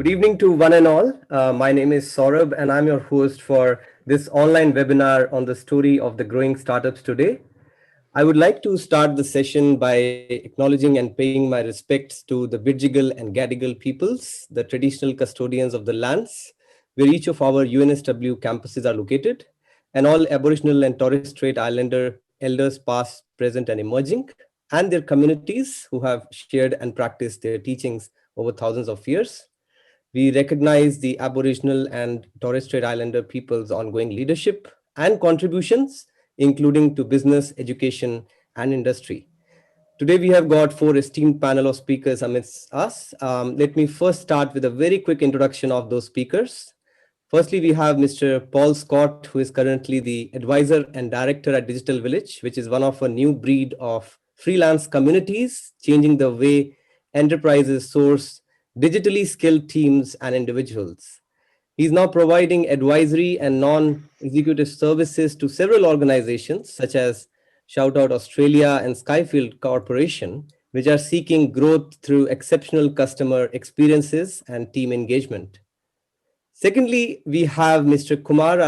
Good evening to one and all. My name is Saurabh, and I'm your host for this online webinar on the story of the growing startups today. I would like to start the session by acknowledging and paying my respects to the Bidjigal and Gadigal peoples, the traditional custodians of the lands where each of our UNSW campuses are located, and all Aboriginal and Torres Strait Islander elders past, present, and emerging, and their communities who have shared and practiced their teachings over thousands of years. We recognize the Aboriginal and Torres Strait Islander people's ongoing leadership and contributions, including to business, education, and industry. Today, we have got four esteemed panel of speakers amidst us. Let me first start with a very quick introduction of those speakers. Firstly, we have Mr. Paul Scott, who is currently the advisor and director at Digital Village, which is one of a new breed of freelance communities, changing the way enterprises source digitally skilled teams and individuals. He's now providing advisory and non-executive services to several organizations such as Shoutout Australia and Skyfield Corporation, which are seeking growth through exceptional customer experiences and team engagement. Secondly, we have Mr. Kumar,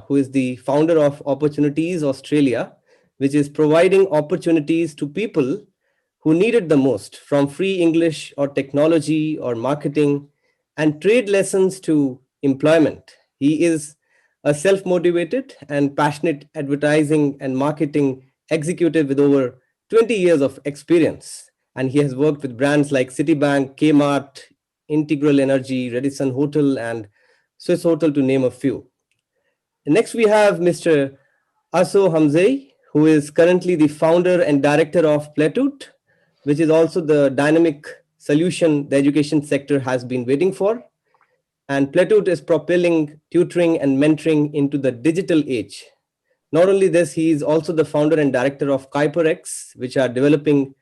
who is the founder of Opportunities Australia, which is providing opportunities to people who need it the most, from free English or technology or marketing and trade lessons to employment. He is a self-motivated and passionate advertising and marketing executive with over 20 years of experience. And he has worked with brands like Citibank, Kmart, Integral Energy, Radisson Hotel, and Swiss Hotel, to name a few. And next, we have Mr. Hamzehei, who is currently the founder and director of Platute, which is also the dynamic solution the education sector has been waiting for. And Platute is propelling tutoring and mentoring into the digital age. Not only this, he is also the founder and director of KuiperX, which are developing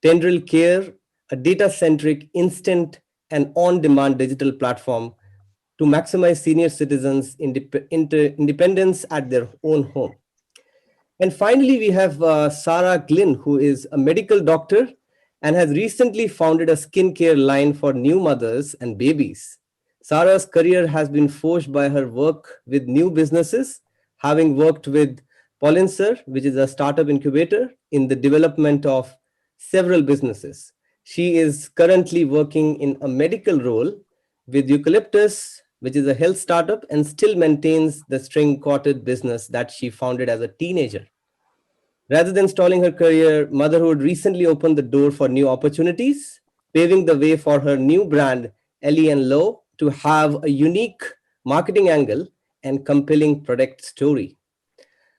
Tendril Care, a data-centric, instant and on-demand digital platform to maximize senior citizens' independence at their own home. And finally, we have Sara, Glynn, who is a medical doctor and has recently founded a skincare line for new mothers and babies. Sara's career has been forged by her work with new businesses, having worked with Polinser, which is a startup incubator, in the development of several businesses. She is currently working in a medical role with Eucalyptus, which is a health startup, and still maintains the string-coated business that she founded as a teenager. Rather than stalling her career, motherhood recently opened the door for new opportunities, paving the way for her new brand, Ellie and Low, to have a unique marketing angle and compelling product story.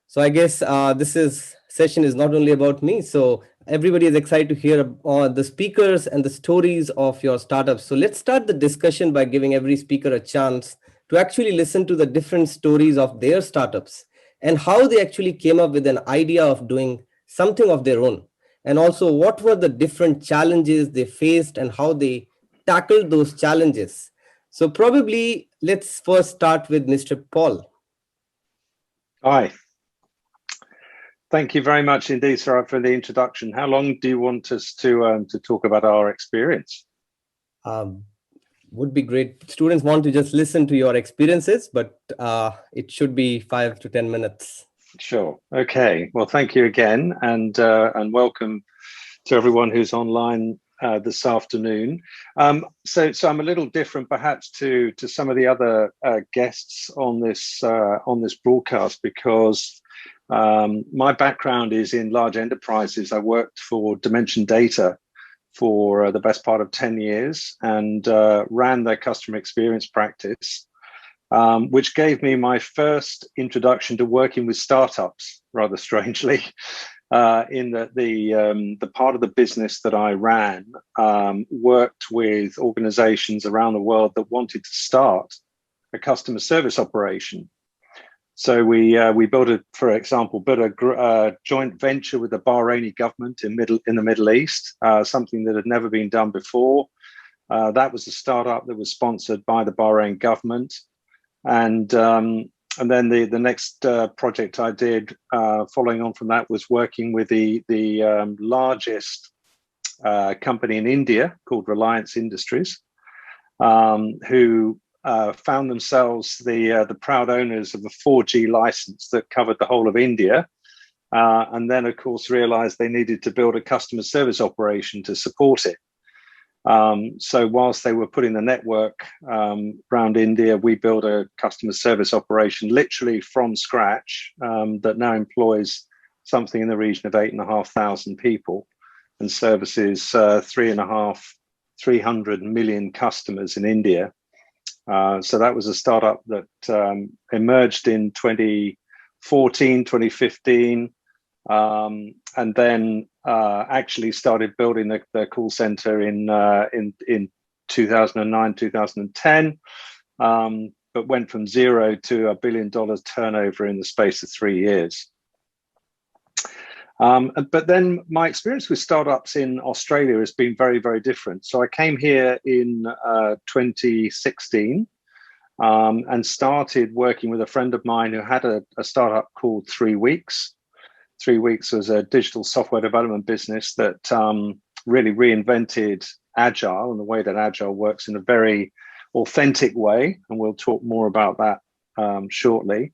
So I guess this session is not only about me. So everybody is excited to hear the speakers and the stories of your startups. So let's start the discussion by giving every speaker a chance to actually listen to the different stories of their startups and how they actually came up with an idea of doing something of their own. And also, what were the different challenges they faced and how they tackled those challenges. So probably let's first start with Mr. Paul. Hi. Thank you very much indeed, Sara, for the introduction. How long do you want us to talk about our experience? Would be great. Students want to just listen to your experiences, but it should be 5 to 10 minutes. Sure. Okay. Well, thank you again, and welcome to everyone who's online this afternoon. So I'm a little different, perhaps, to some of the other guests on this broadcast, because my background is in large enterprises. I worked for Dimension Data for the best part of 10 years and ran their customer experience practice, which gave me my first introduction to working with startups, rather strangely, in that the part of the business that I ran worked with organizations around the world that wanted to start a customer service operation. So we built a joint venture with the Bahraini government in the Middle East, something that had never been done before. That was a startup that was sponsored by the Bahrain government, and then the next project I did, following on from that, was working with the largest company in India called Reliance Industries. who found themselves the proud owners of a 4G license that covered the whole of India. And then, of course, realized they needed to build a customer service operation to support it. So whilst they were putting the network around India, we built a customer service operation literally from scratch that now employs something in the region of 8,500 people and services 300 million customers in India. So that was a startup that emerged in 2014, 2015, and then actually started building the call center in 2009, 2010, but went from zero to $1 billion turnover in the space of 3 years. But then my experience with startups in Australia has been very, very different. So I came here in 2016 and started working with a friend of mine who had a startup called 3 Weeks. 3 Weeks was a digital software development business that really reinvented Agile and the way that Agile works in a very authentic way. And we'll talk more about that shortly.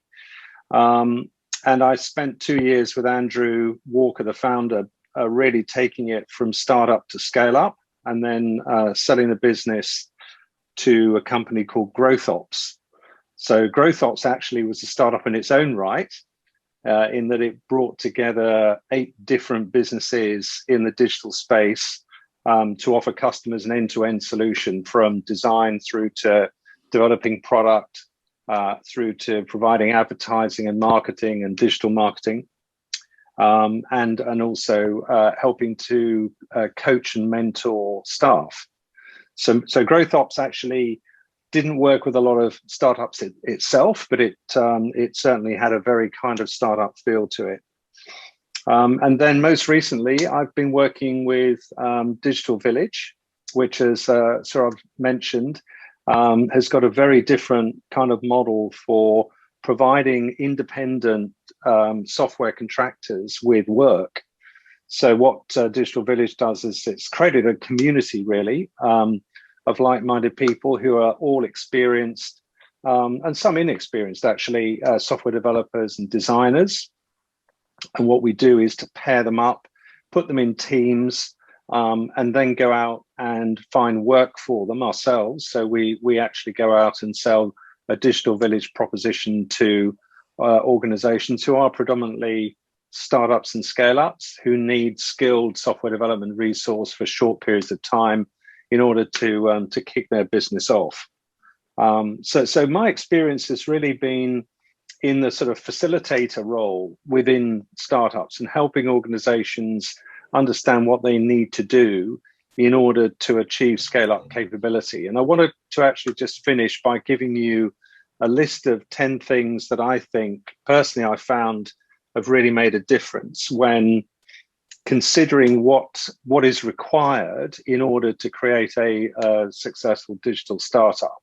And I spent 2 years with Andrew Walker, the founder, really taking it from startup to scale up, and then selling the business to a company called GrowthOps. So GrowthOps actually was a startup in its own right, in that it brought together 8 different businesses in the digital space to offer customers an end-to-end solution from design through to developing product, through to providing advertising and marketing and digital marketing, and also helping to coach and mentor staff. So GrowthOps actually didn't work with a lot of startups itself, but it certainly had a very kind of startup feel to it. And then most recently, I've been working with Digital Village, which, as Saurabh mentioned, has got a very different kind of model for providing independent software contractors with work. So what Digital Village does is it's created a community, really, of like-minded people who are all experienced and some inexperienced, actually, software developers and designers. And what we do is to pair them up, put them in teams, and then go out and find work for them ourselves. So we actually go out and sell a Digital Village proposition to organizations who are predominantly startups and scale-ups who need skilled software development resource for short periods of time in order to kick their business off. So my experience has really been in the sort of facilitator role within startups and helping organizations understand what they need to do in order to achieve scale-up capability. And I wanted to actually just finish by giving you a list of 10 things that I think, personally, I found have really made a difference when considering what is required in order to create a successful digital startup.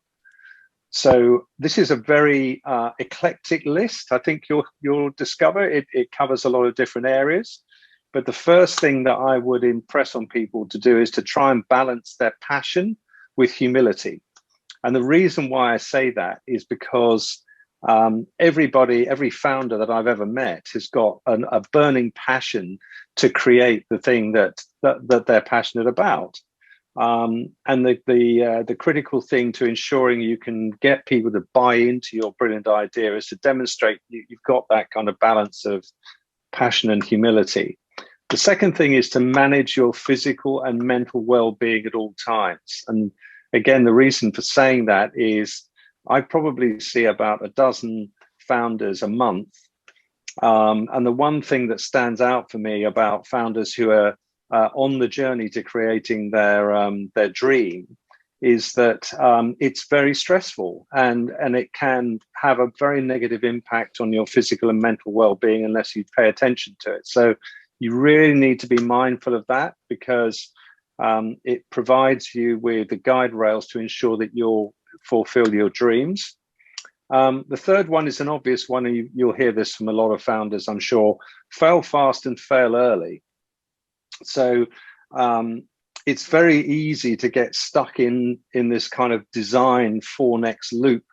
So this is a very eclectic list. I think you'll discover it covers a lot of different areas. But the first thing that I would impress on people to do is to try and balance their passion with humility. And the reason why I say that is because every founder that I've ever met has got a burning passion to create the thing that they're passionate about. And the critical thing to ensuring you can get people to buy into your brilliant idea is to demonstrate you've got that kind of balance of passion and humility. The second thing is to manage your physical and mental well-being at all times. And again, the reason for saying that is I probably see about a dozen founders a month. And the one thing that stands out for me about founders who are on the journey to creating their dream is that it's very stressful and it can have a very negative impact on your physical and mental well-being unless you pay attention to it. So you really need to be mindful of that because it provides you with the guide rails to ensure that you'll fulfill your dreams. The third one is an obvious one, and you'll hear this from a lot of founders, I'm sure. Fail fast and fail early. So it's very easy to get stuck in this kind of design for next loop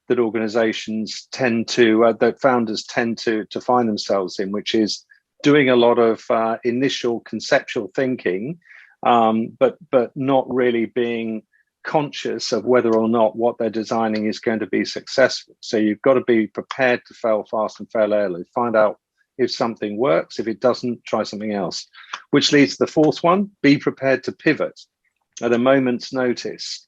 that organizations tend to, that founders tend to find themselves in, which is doing a lot of initial conceptual thinking, but not really being conscious of whether or not what they're designing is going to be successful. So you've got to be prepared to fail fast and fail early. Find out if something works. If it doesn't, try something else. Which leads to the fourth one: be prepared to pivot at a moment's notice.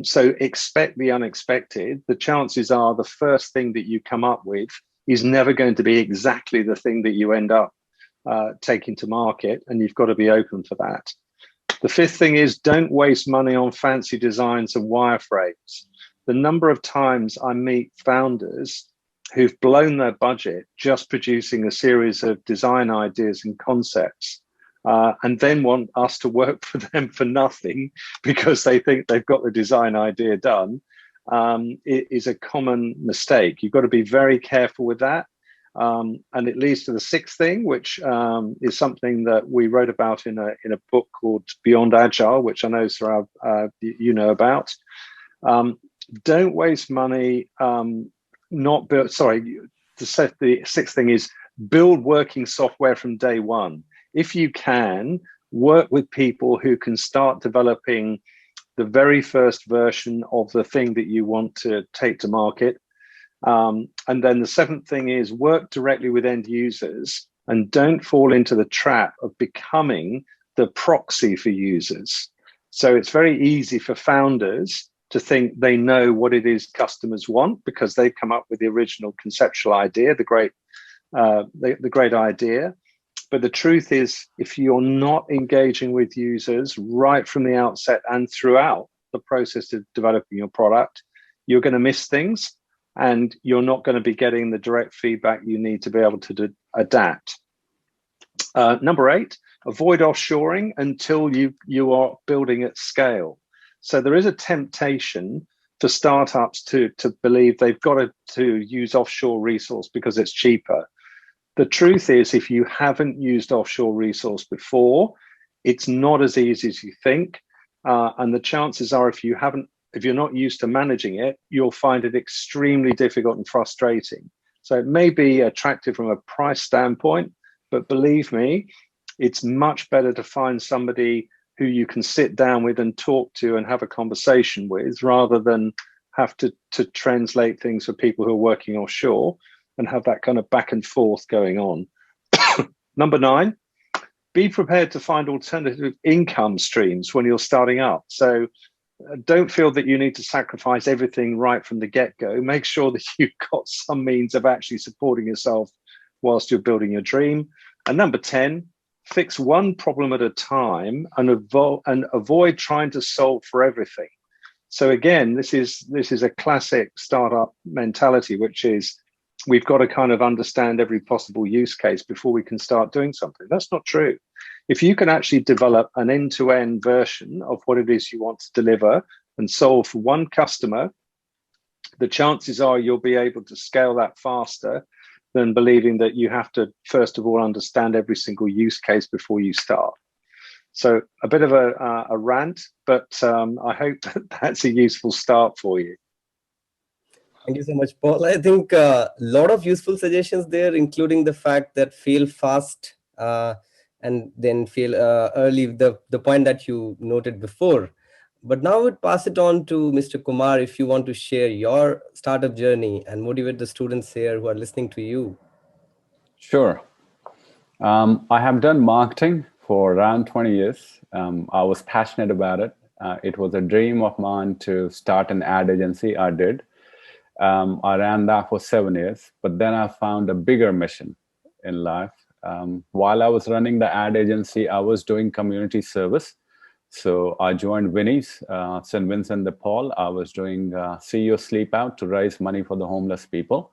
So expect the unexpected. The chances are the first thing that you come up with is never going to be exactly the thing that you end up taking to market, and you've got to be open for that. The fifth thing is, don't waste money on fancy designs and wireframes. The number of times I meet founders who've blown their budget just producing a series of design ideas and concepts, and then want us to work for them for nothing because they think they've got the design idea done, it is a common mistake. You've got to be very careful with that. And it leads to the sixth thing, which is something that we wrote about in a book called Beyond Agile, which I know, Sara, you know about. Don't waste money. The sixth thing is build working software from day one. If you can, work with people who can start developing the very first version of the thing that you want to take to market. And then the seventh thing is work directly with end users and don't fall into the trap of becoming the proxy for users. So it's very easy for founders to think they know what it is customers want because they've come up with the original conceptual idea, the great idea. But the truth is, if you're not engaging with users right from the outset and throughout the process of developing your product, you're going to miss things. And you're not going to be getting the direct feedback you need to be able to adapt. Number 8, avoid offshoring until you are building at scale. So there is a temptation for startups to believe they've got to use offshore resource because it's cheaper. The truth is, if you haven't used offshore resource before, it's not as easy as you think. And the chances are, if you're not used to managing it, you'll find it extremely difficult and frustrating. So it may be attractive from a price standpoint, but believe me, it's much better to find somebody who you can sit down with and talk to and have a conversation with, rather than have to translate things for people who are working offshore and have that kind of back and forth going on. Number 9, be prepared to find alternative income streams when you're starting up. So don't feel that you need to sacrifice everything right from the get-go. Make sure that you've got some means of actually supporting yourself whilst you're building your dream. And number 10, fix one problem at a time and avoid trying to solve for everything. So again, this is a classic startup mentality, which is we've got to kind of understand every possible use case before we can start doing something. That's not true. If you can actually develop an end-to-end version of what it is you want to deliver and solve for one customer, the chances are you'll be able to scale that faster than believing that you have to, first of all, understand every single use case before you start. So a bit of a rant, but I hope that's a useful start for you. Thank you so much, Paul. I think a lot of useful suggestions there, including the fact that fail fast and then fail early, the point that you noted before. But now I would pass it on to Mr. Kumar if you want to share your startup journey and motivate the students here who are listening to you. Sure. I have done marketing for around 20 years. I was passionate about it. It was a dream of mine to start an ad agency. I did. I ran that for 7 years, but then I found a bigger mission in life. While I was running the ad agency, I was doing community service. So I joined Winnie's, St. Vincent de Paul. I was doing CEO Sleep Out to raise money for the homeless people.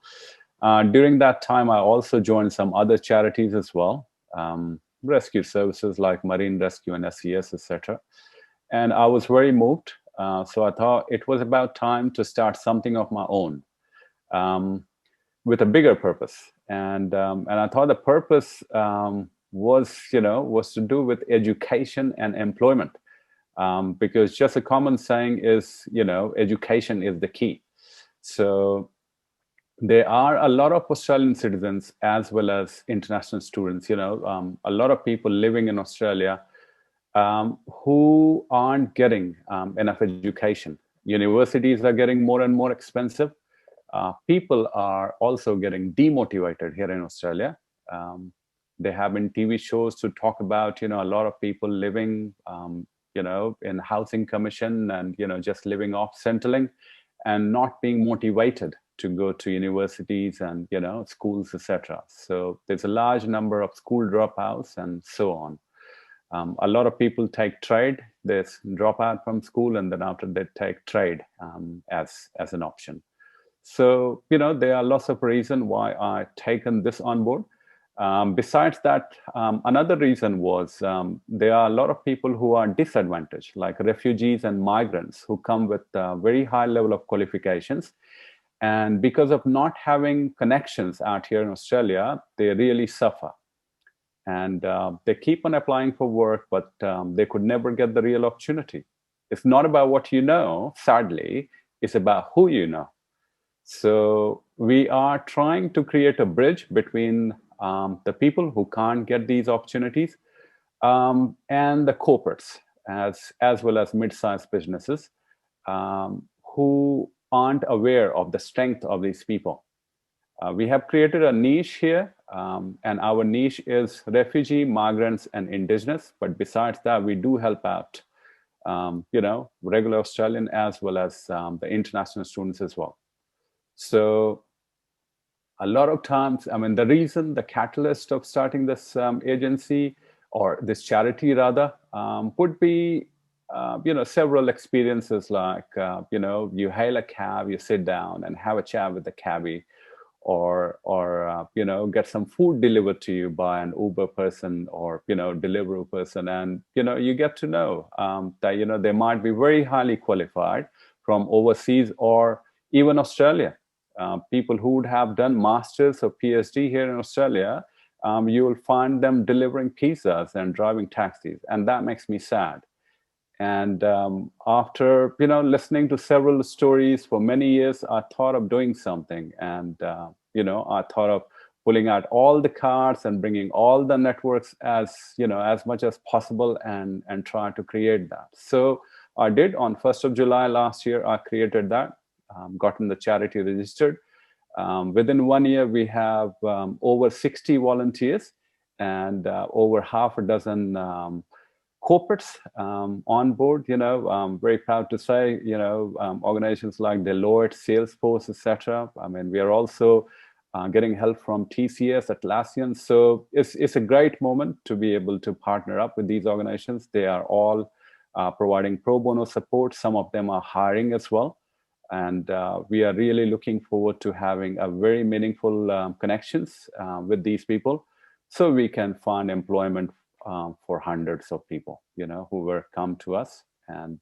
During that time, I also joined some other charities as well, rescue services like Marine Rescue and SES, etc. And I was very moved. So I thought it was about time to start something of my own with a bigger purpose. And I thought the purpose was to do with education and employment. because just a common saying is, education is the key. So there are a lot of Australian citizens as well as international students, a lot of people living in Australia who aren't getting enough education. Universities are getting more and more expensive. People are also getting demotivated here in Australia. There have been TV shows to talk about, a lot of people living, in housing commission and, just living off Centrelink and not being motivated to go to universities and, schools, etc. So there's a large number of school dropouts and so on. A lot of people take trade. They drop out from school, and then after they take trade as an option. So, there are lots of reasons why I've taken this on board. Besides that, another reason was there are a lot of people who are disadvantaged, like refugees and migrants who come with very high level of qualifications. And because of not having connections out here in Australia, they really suffer. And they keep on applying for work, but they could never get the real opportunity. It's not about what you know, sadly, it's about who you know. So we are trying to create a bridge between the people who can't get these opportunities and the corporates, as well as mid-sized businesses who aren't aware of the strength of these people. We have created a niche here, and our niche is refugee, migrants, and indigenous. But besides that, we do help out, regular Australian as well as the international students as well. So a lot of times, the reason, the catalyst of starting this agency or this charity rather, would be, several experiences like, you hail a cab, you sit down and have a chat with the cabbie, or get some food delivered to you by an Uber person or, Deliveroo person. And, you get to know that, they might be very highly qualified from overseas or even Australia. People who would have done masters or PhD here in Australia, you will find them delivering pizzas and driving taxis, and that makes me sad. And after listening to several stories for many years, I thought of doing something, and I thought of pulling out all the cards and bringing all the networks as much as possible and try to create that. So I did. On 1st of July last year, I created that. Gotten the charity registered. Within 1 year, we have over 60 volunteers and over half a dozen corporates on board. I'm very proud to say, organizations like Deloitte, Salesforce, etc. We are also getting help from TCS, Atlassian. So it's a great moment to be able to partner up with these organizations. They are all providing pro bono support. Some of them are hiring as well. And we are really looking forward to having a very meaningful connections with these people, so we can find employment for hundreds of people, who will come to us, and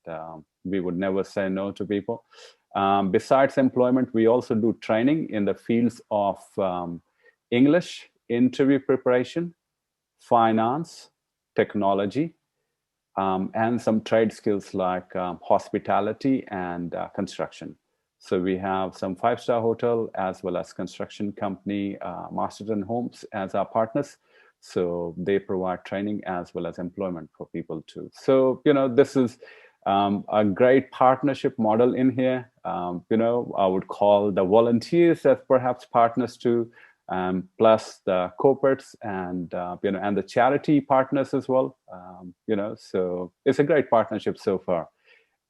we would never say no to people. Besides employment, we also do training in the fields of English, interview preparation, finance, technology, and some trade skills like hospitality and construction. So we have some 5-star hotel as well as construction company, Masterton Homes, as our partners. So they provide training as well as employment for people too. So, this is a great partnership model in here. I would call the volunteers as perhaps partners too. Plus the corporates and and the charity partners as well. So it's a great partnership so far.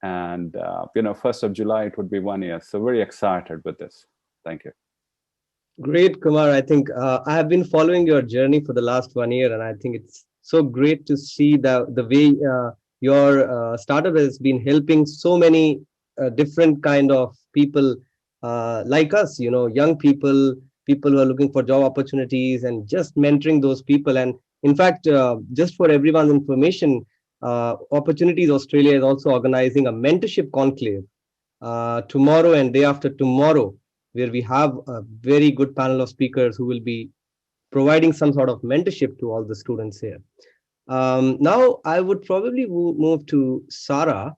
And 1st of July it would be 1 year. So very excited with this. Thank you. Great, Kumar. I think I have been following your journey for the last 1 year, and I think it's so great to see the way your startup has been helping so many different kind of people like us, young people who are looking for job opportunities, and just mentoring those people. And in fact, just for everyone's information, Opportunities Australia is also organizing a mentorship conclave tomorrow and day after tomorrow, where we have a very good panel of speakers who will be providing some sort of mentorship to all the students here. Now, I would probably move to Sara.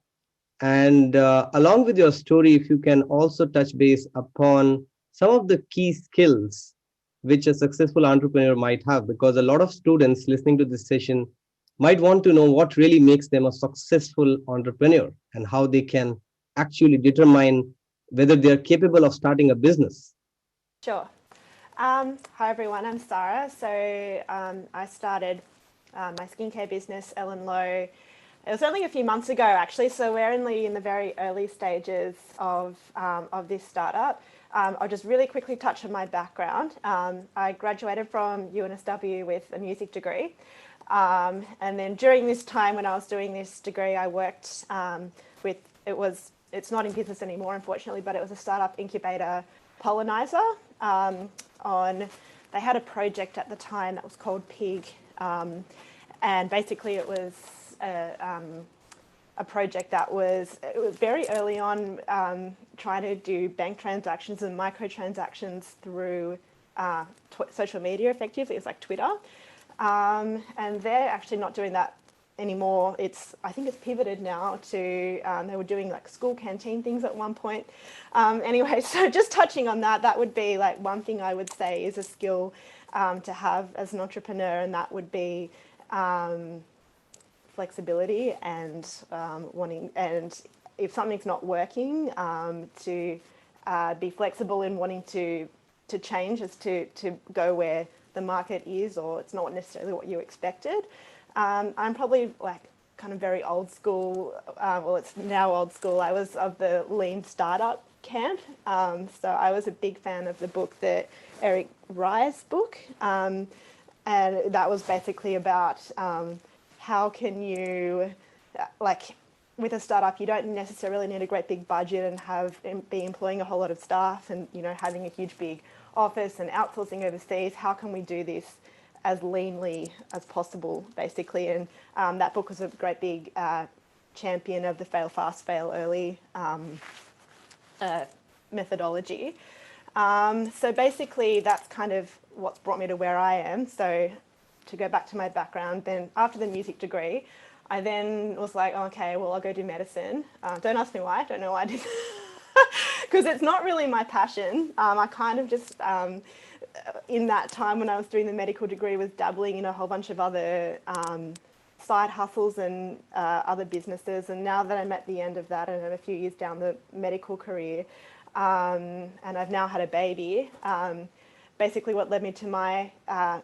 And along with your story, if you can also touch base upon some of the key skills which a successful entrepreneur might have, because a lot of students listening to this session might want to know what really makes them a successful entrepreneur and how they can actually determine whether they are capable of starting a business. Sure. Hi everyone, I'm Sara. So I started my skincare business, Ellen Low. It was only a few months ago, actually. So we're only in the very early stages of this startup. I'll just really quickly touch on my background. I graduated from UNSW with a music degree. And then during this time when I was doing this degree, I worked with, it's not in business anymore, unfortunately, but it was a startup incubator pollinizer. They had a project at the time that was called Pig. And basically it was a project that it was very early on trying to do bank transactions and microtransactions through social media effectively. It was like Twitter. And they're actually not doing that anymore. I think it's pivoted now to, they were doing like school canteen things at one point. Anyway, so just touching on that, that would be like one thing I would say is a skill to have as an entrepreneur, and that would be flexibility and wanting, and if something's not working, to be flexible in wanting to change as to go where the market is, or it's not necessarily what you expected. I'm probably like kind of very old school. Well, it's now old school. I was of the lean startup camp. So I was a big fan of the book, the Eric Rice book. And that was basically about how can you, like with a startup, you don't necessarily need a great big budget and be employing a whole lot of staff and, you know, having a huge big office and outsourcing overseas. How can we do this as leanly as possible, basically? And that book was a great big champion of the fail fast, fail early methodology. So basically that's kind of what's brought me to where I am. So to go back to my background, then after the music degree, I then was like, oh, okay, well, I'll go do medicine. Don't ask me why, I don't know why I did because it's not really my passion. I kind of just, in that time when I was doing the medical degree, was dabbling in a whole bunch of other side hustles and other businesses. And now that I'm at the end of that and I'm a few years down the medical career, and I've now had a baby, basically what led me to my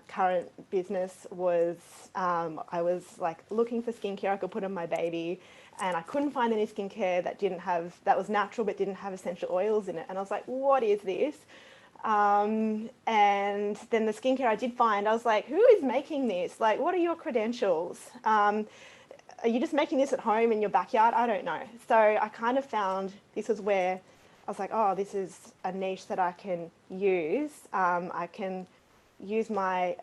current business was I was like looking for skincare I could put on my baby, and I couldn't find any skincare that was natural but didn't have essential oils in it. And I was like, what is this? And then the skincare I did find, I was like, who is making this? Like, what are your credentials? Are you just making this at home in your backyard? I don't know. So I kind of found this was where I was like, oh, this is a niche that I can use. I can use my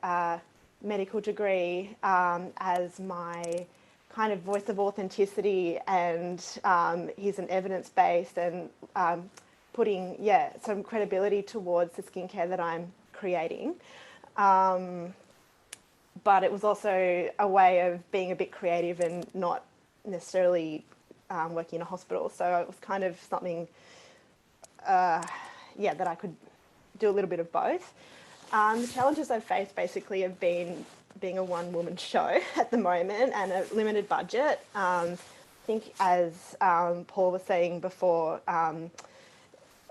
medical degree as my kind of voice of authenticity, and here's an evidence base, and putting, some credibility towards the skincare that I'm creating. But it was also a way of being a bit creative and not necessarily working in a hospital. So it was kind of something, that I could do a little bit of both. The challenges I've faced basically have been being a one-woman show at the moment and a limited budget. I think as Paul was saying before,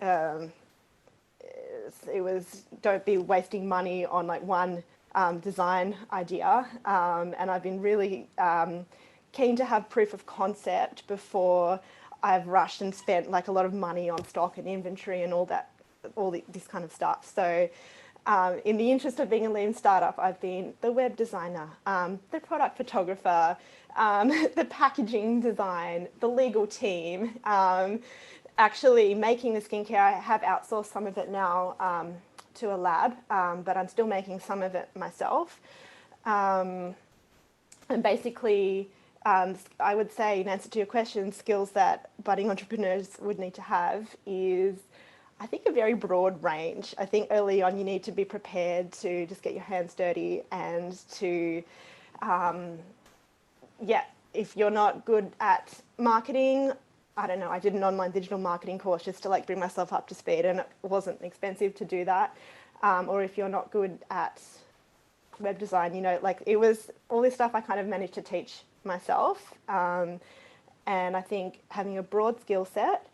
it was don't be wasting money on like one design idea. And I've been really keen to have proof of concept before I've rushed and spent like a lot of money on stock and inventory and this kind of stuff. So in the interest of being a lean startup, I've been the web designer, the product photographer, the packaging design, the legal team, actually making the skincare. I have outsourced some of it now to a lab, but I'm still making some of it myself. And basically, I would say, in answer to your question, skills that budding entrepreneurs would need to have is, I think, a very broad range. I think early on you need to be prepared to just get your hands dirty and to yeah, if you're not good at marketing, I don't know, I did an online digital marketing course just to like bring myself up to speed, and it wasn't expensive to do that. Or if you're not good at web design, you know, like it was all this stuff I kind of managed to teach myself. And I think having a broad skill set,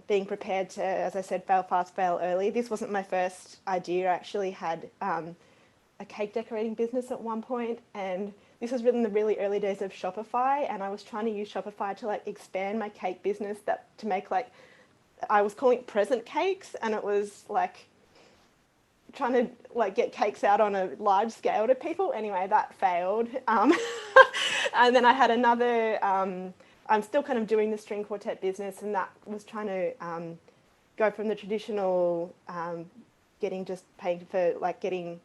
being prepared to, as I said, fail fast, fail early. This wasn't my first idea. I actually had a cake decorating business at one point, and this was in the really early days of Shopify, and I was trying to use Shopify to like expand my cake business, that to make like, I was calling it present cakes, and it was like trying to like get cakes out on a large scale to people. Anyway, that failed. And then I had another, I'm still kind of doing the string quartet business, and that was trying to go from the traditional getting just paid for like getting,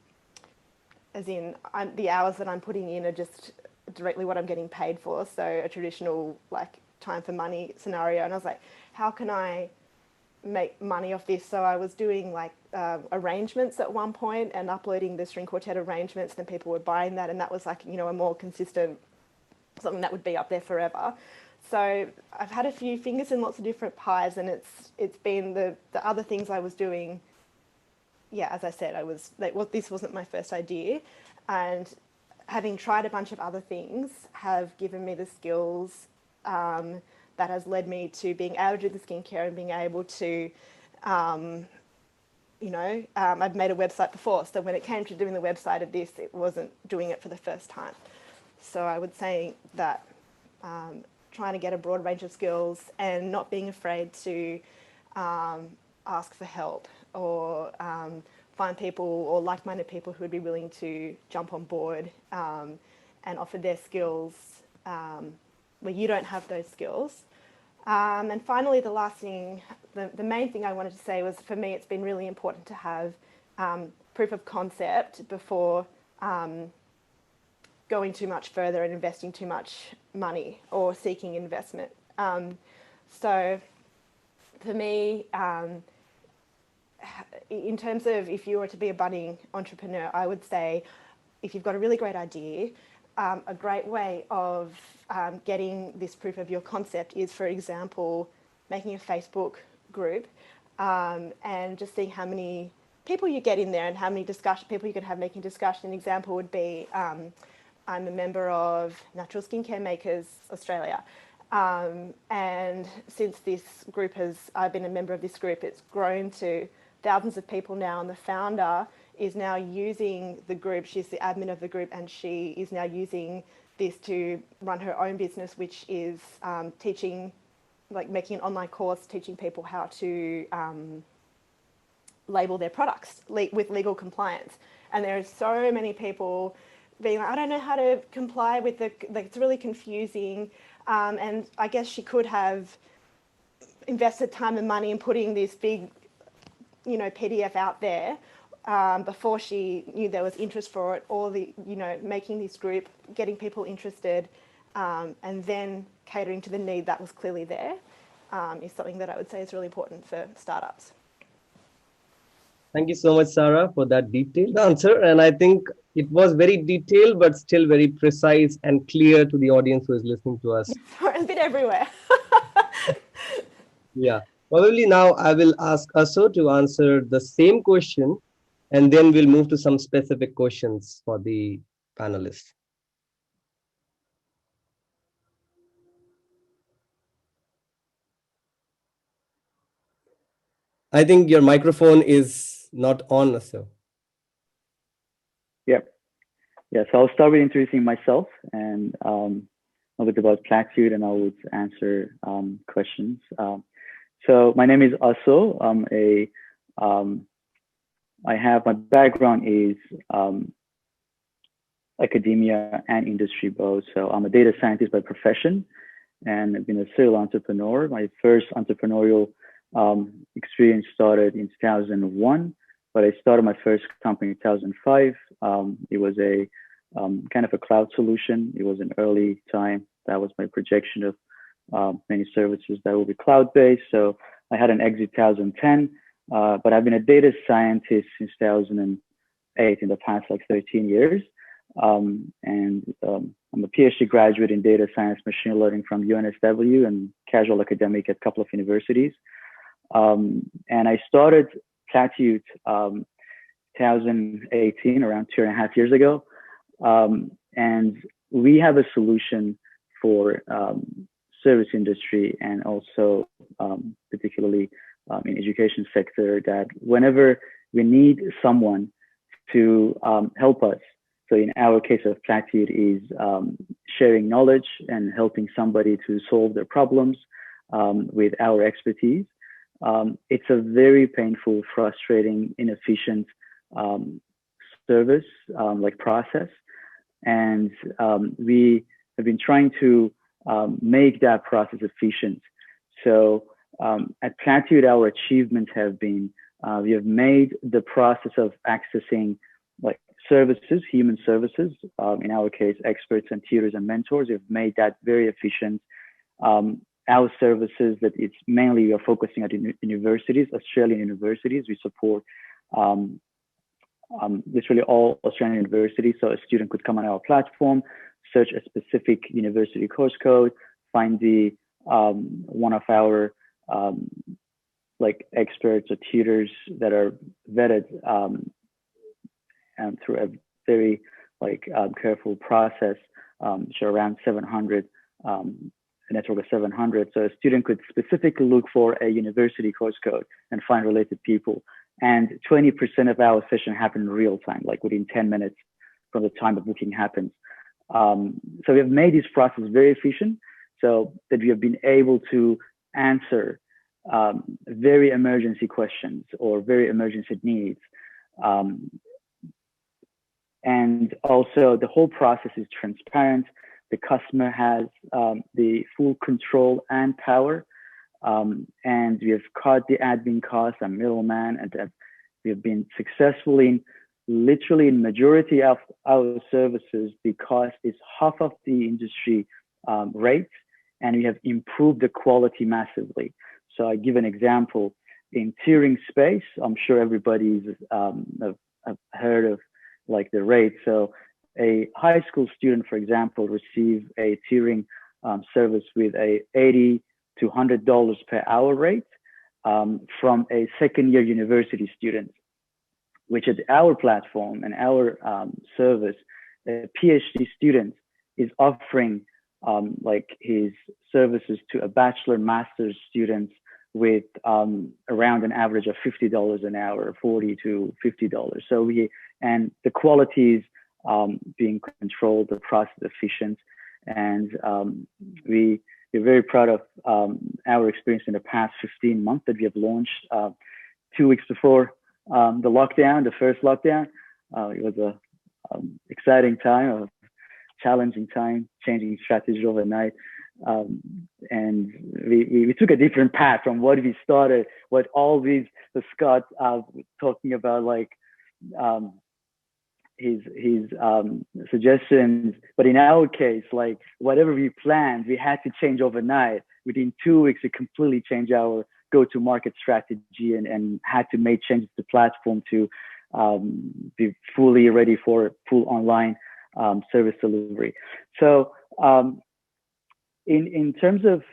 as in the hours that I'm putting in are just directly what I'm getting paid for. So a traditional like time for money scenario. And I was like, how can I make money off this? So I was doing like arrangements at one point and uploading the string quartet arrangements, and people were buying that, and that was like, you know, a more consistent, something that would be up there forever. So I've had a few fingers in lots of different pies, and it's been the other things I was doing. Yeah, as I said, I was like, well, this wasn't my first idea, and having tried a bunch of other things have given me the skills that has led me to being able to do the skincare and being able to, you know, I've made a website before, so when it came to doing the website of this, it wasn't doing it for the first time. So I would say that trying to get a broad range of skills and not being afraid to ask for help, or find people or like-minded people who would be willing to jump on board and offer their skills where you don't have those skills. And finally, the last thing, the main thing I wanted to say was, for me, it's been really important to have proof of concept before going too much further and investing too much money or seeking investment. So for me, in terms of if you were to be a budding entrepreneur, I would say if you've got a really great idea, a great way of getting this proof of your concept is, for example, making a Facebook group and just seeing how many people you get in there and how many people you can have making discussion. An example would be I'm a member of Natural Skincare Makers Australia. And since this group I've been a member of this group, it's grown to thousands of people now, and the founder is now using the group. She's the admin of the group, and she is now using this to run her own business, which is teaching, like making an online course, teaching people how to label their products with legal compliance. And there are so many people being like, I don't know how to comply with it's really confusing. And I guess she could have invested time and money in putting this big, you know, PDF out there before she knew there was interest for it, or making this group, getting people interested, and then catering to the need that was clearly there, is something that I would say is really important for startups. Thank you so much, Sara, for that detailed answer. And I think it was very detailed, but still very precise and clear to the audience who is listening to us. Sorry, a bit everywhere. Yeah, probably now I will ask Aso to answer the same question, and then we'll move to some specific questions for the panelists. I think your microphone is not on, Aso. Yep. Yeah, so I'll start with introducing myself and a bit about Platute, and I will answer questions. So my name is Aso. My background is academia and industry both. So I'm a data scientist by profession, and I've been a serial entrepreneur. My first entrepreneurial experience started in 2001, but I started my first company in 2005. It was a kind of a cloud solution. It was an early time. That was my projection of many services that will be cloud-based. So I had an exit 2010, but I've been a data scientist since 2008, in the past like 13 years. I'm a PhD graduate in data science, machine learning from UNSW and casual academic at a couple of universities. And I started Platute 2018, around 2.5 years ago. And we have a solution for service industry and also particularly in education sector, that whenever we need someone to help us, so in our case of Platute is sharing knowledge and helping somebody to solve their problems with our expertise. It's a very painful, frustrating, inefficient service, like process. And we have been trying to make that process efficient. So at Platute, our achievements have been, we have made the process of accessing like services, human services, in our case, experts and tutors and mentors, we've made that very efficient. Our services that it's mainly we are focusing at universities, Australian universities. We support literally all Australian universities. So a student could come on our platform, search a specific university course code, find the one of our like experts or tutors that are vetted and through a very like careful process, so around 700, a network of 700. So a student could specifically look for a university course code and find related people. And 20% of our session happen in real time, like within 10 minutes from the time the booking happens. So we have made this process very efficient so that we have been able to answer very emergency questions or very emergency needs. And also the whole process is transparent. The customer has the full control and power. And we have cut the admin costs and middleman, and that we have been successful in literally in majority of our services because it's half of the industry rate, and we have improved the quality massively. So I give an example in tiering space. I'm sure everybody's have heard of like the rate. So a high school student, for example, receive a tiering service with a $80 to $100 per hour rate from a second-year university student, which at our platform and our service, a PhD student is offering like his services to a bachelor master's student with around an average of $50 an hour, $40 to $50. So and the quality is being controlled, the process efficient, and we're very proud of our experience in the past 15 months that we have launched 2 weeks before the lockdown, the first lockdown. It was a exciting time, a challenging time, changing strategy overnight. And we took a different path from what we started, what all these, the Scott talking about, like his suggestions. But in our case, like whatever we planned, we had to change overnight. Within 2 weeks, we completely changed our go-to-market strategy and had to make changes to the platform to be fully ready for full online service delivery. So in terms of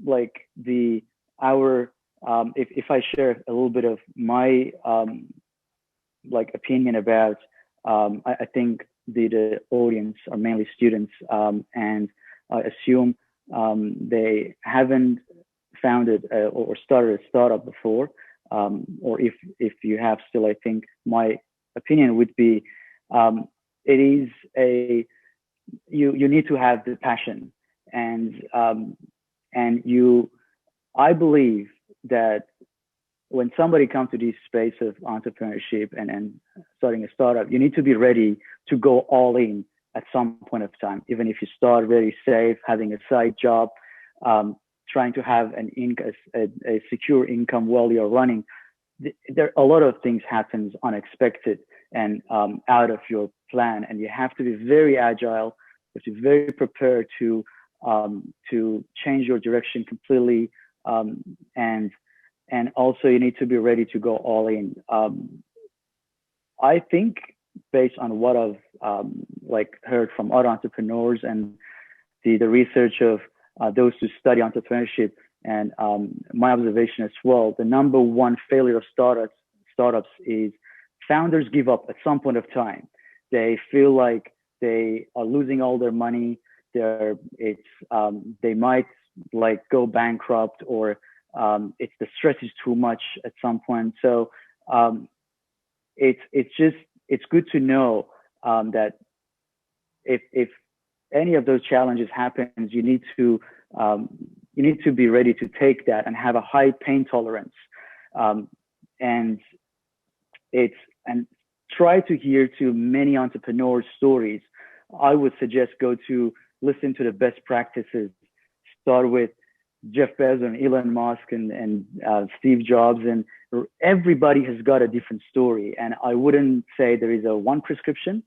like if I share a little bit of my like opinion about, I think the audience are mainly students, and I assume they haven't founded or started a startup before, or if you have still, I think my opinion would be it is you need to have the passion, and I believe that when somebody comes to this space of entrepreneurship and starting a startup, you need to be ready to go all in at some point of time, even if you start very safe, having a side job, trying to have a secure income while you're running. There a lot of things happens unexpected and out of your plan, and you have to be very agile. You have to be very prepared to change your direction completely, and also you need to be ready to go all in. I think based on what I've like heard from other entrepreneurs and the research of those who study entrepreneurship, and my observation as well, the number one failure of startups is founders give up at some point of time. They feel like they are losing all their money. They might like go bankrupt, or it's the stress is too much at some point. So it's good to know that if any of those challenges happens, you need to be ready to take that and have a high pain tolerance, and try to hear to many entrepreneurs' stories. I would suggest go to listen to the best practices. Start with Jeff Bezos and Elon Musk and Steve Jobs, and everybody has got a different story. And I wouldn't say there is a one prescription.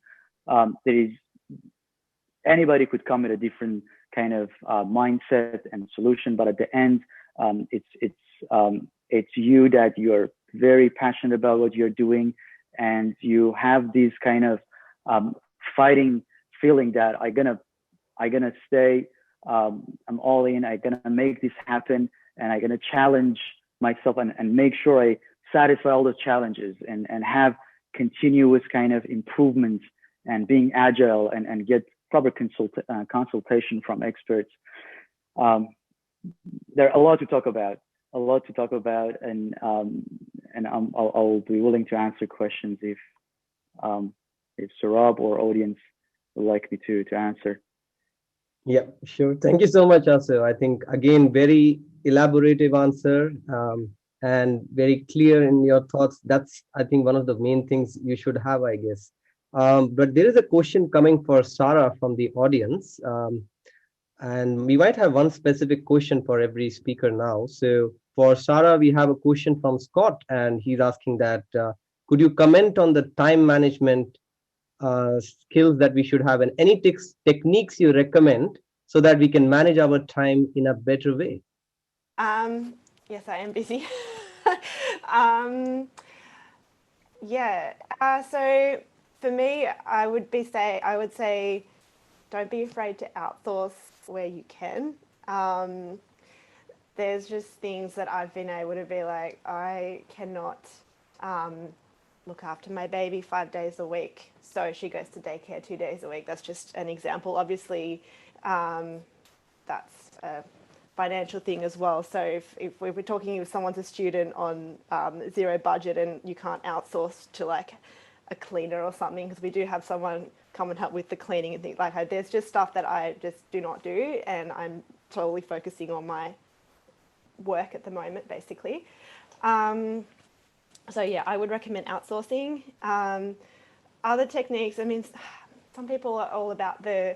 Anybody could come with a different kind of mindset and solution, but at the end, it's you that you're very passionate about what you're doing, and you have this kind of fighting feeling that I'm gonna stay. I'm all in. I'm gonna make this happen, and I'm gonna challenge myself and make sure I satisfy all those challenges and have continuous kind of improvements and being agile and get proper consultation from experts. There are a lot to talk about, and I'll be willing to answer questions if Saurabh or audience would like me to answer. Yeah, sure. Thank you so much, also. I think, again, very elaborative answer and very clear in your thoughts. That's, I think, one of the main things you should have, I guess. But there is a question coming for Sara from the audience. And we might have one specific question for every speaker now. So for Sara, we have a question from Scott, and he's asking that, could you comment on the time management skills that we should have, and any techniques you recommend so that we can manage our time in a better way? Yes, I am busy. Yeah. So for me, I would say, don't be afraid to outsource where you can. There's just things that I've been able to be like, I cannot look after my baby 5 days a week, so she goes to daycare 2 days a week. That's just an example. Obviously, that's a financial thing as well. So if we're talking, if someone's a student on zero budget and you can't outsource to like a cleaner or something, because we do have someone come and help with the cleaning and things like that. There's just stuff that I just do not do, and I'm totally focusing on my work at the moment, basically. So yeah, I would recommend outsourcing. Other techniques, I mean, some people are all about the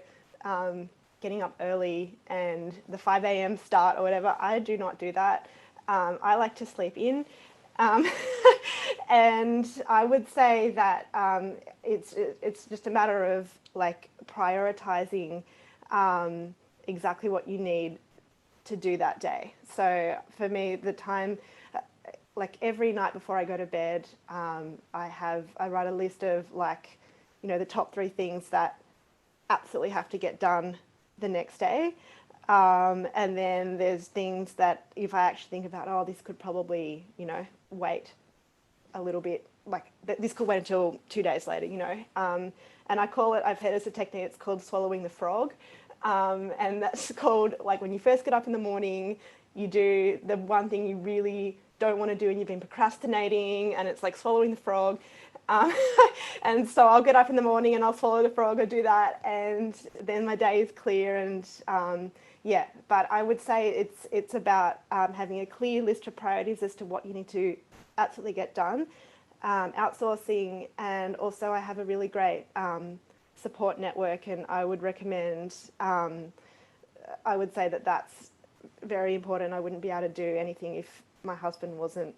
getting up early and the 5 a.m. start or whatever. I do not do that. I like to sleep in. And I would say that it's just a matter of like prioritizing exactly what you need to do that day. So for me, the time, like every night before I go to bed, I write a list of like, you know, the top 3 things that absolutely have to get done the next day. And then there's things that if I actually think about, oh, this could probably, you know, wait a little bit, like this could wait until 2 days later, you know. And I call it, I've heard it's a technique, it's called swallowing the frog. And that's called, like, when you first get up in the morning, you do the one thing you really don't want to do and you've been procrastinating, and it's like swallowing the frog. And so I'll get up in the morning and I'll swallow the frog, or do that, and then my day is clear. And yeah, but I would say it's about having a clear list of priorities as to what you need to absolutely get done, outsourcing, and also I have a really great support network, and I would recommend, I would say that that's very important. I wouldn't be able to do anything if my husband wasn't,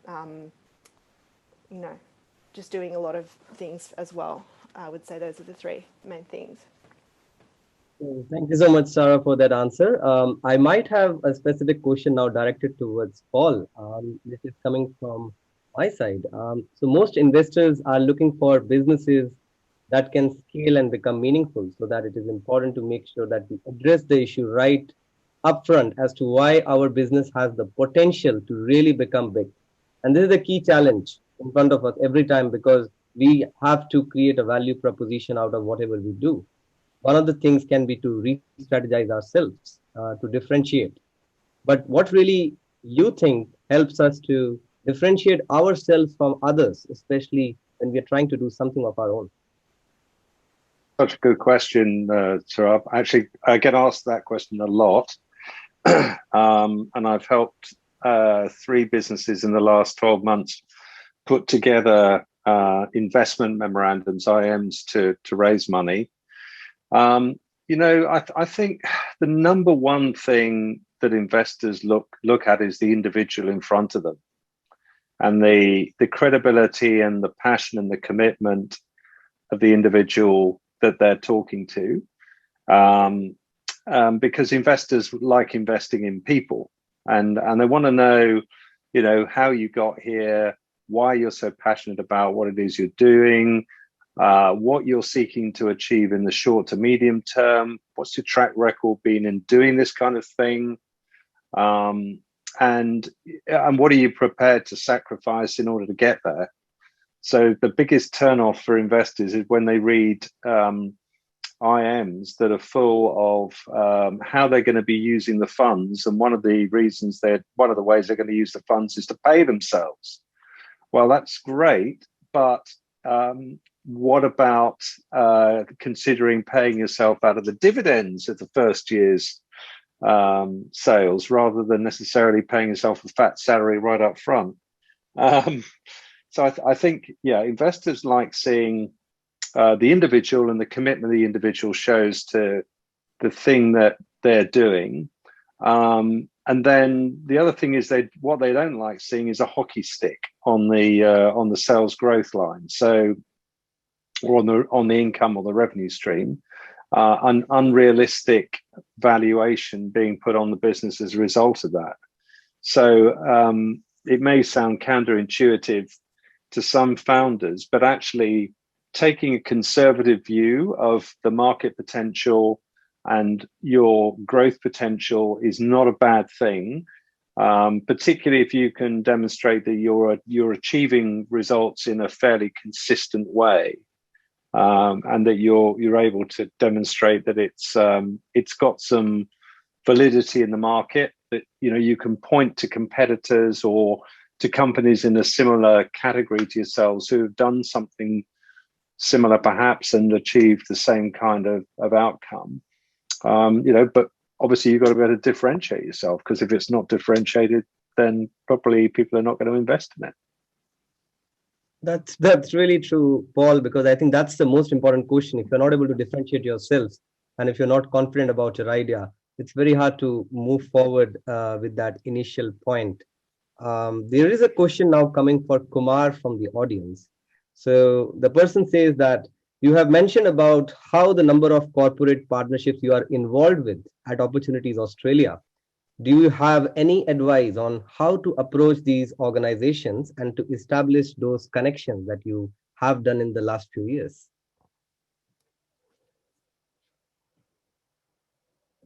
you know, just doing a lot of things as well. I would say those are the 3 main things. Thank you so much, Sara, for that answer. I might have a specific question now directed towards Paul. This is coming from my side. So most investors are looking for businesses that can scale and become meaningful, so that it is important to make sure that we address the issue right upfront as to why our business has the potential to really become big. And this is the key challenge in front of us every time, because we have to create a value proposition out of whatever we do. One of the things can be to re-strategize ourselves, to differentiate. But what really you think helps us to differentiate ourselves from others, especially when we are trying to do something of our own? Such a good question, Saurabh. Actually, I get asked that question a lot. And I've helped 3 businesses in the last 12 months put together investment memorandums, IMs, to raise money. I think the number one thing that investors look at is the individual in front of them, and the credibility and the passion and the commitment of the individual that they're talking to, because investors like investing in people, and they want to know, how you got here, why you're so passionate about what it is you're doing, what you're seeking to achieve in the short to medium term, what's your track record been in doing this kind of thing, and what are you prepared to sacrifice in order to get there. So the biggest turnoff for investors is when they read IMs that are full of how they're going to be using the funds, and one of the ways they're going to use the funds is to pay themselves. Well, that's great, but what about considering paying yourself out of the dividends of the first year's sales, rather than necessarily paying yourself a fat salary right up front? So I think, investors like seeing the individual, and the commitment the individual shows to the thing that they're doing. And then the other thing is what they don't like seeing is a hockey stick on the sales growth line. So, or on the income or the revenue stream, an unrealistic valuation being put on the business as a result of that. So it may sound counterintuitive to some founders, but actually taking a conservative view of the market potential and your growth potential is not a bad thing, particularly if you can demonstrate that you're achieving results in a fairly consistent way, and that you're able to demonstrate that it's got some validity in the market, that you can point to competitors or to companies in a similar category to yourselves who have done something similar perhaps and achieved the same kind of outcome. But obviously you've got to be able to differentiate yourself, because if it's not differentiated, then probably people are not going to invest in it. That's really true, Paul, because I think that's the most important question. If you're not able to differentiate yourselves, and if you're not confident about your idea, it's very hard to move forward with that initial point. There is a question now coming for Kumar from the audience. So the person says that you have mentioned about how the number of corporate partnerships you are involved with at Opportunities Australia. Do you have any advice on how to approach these organizations and to establish those connections that you have done in the last few years?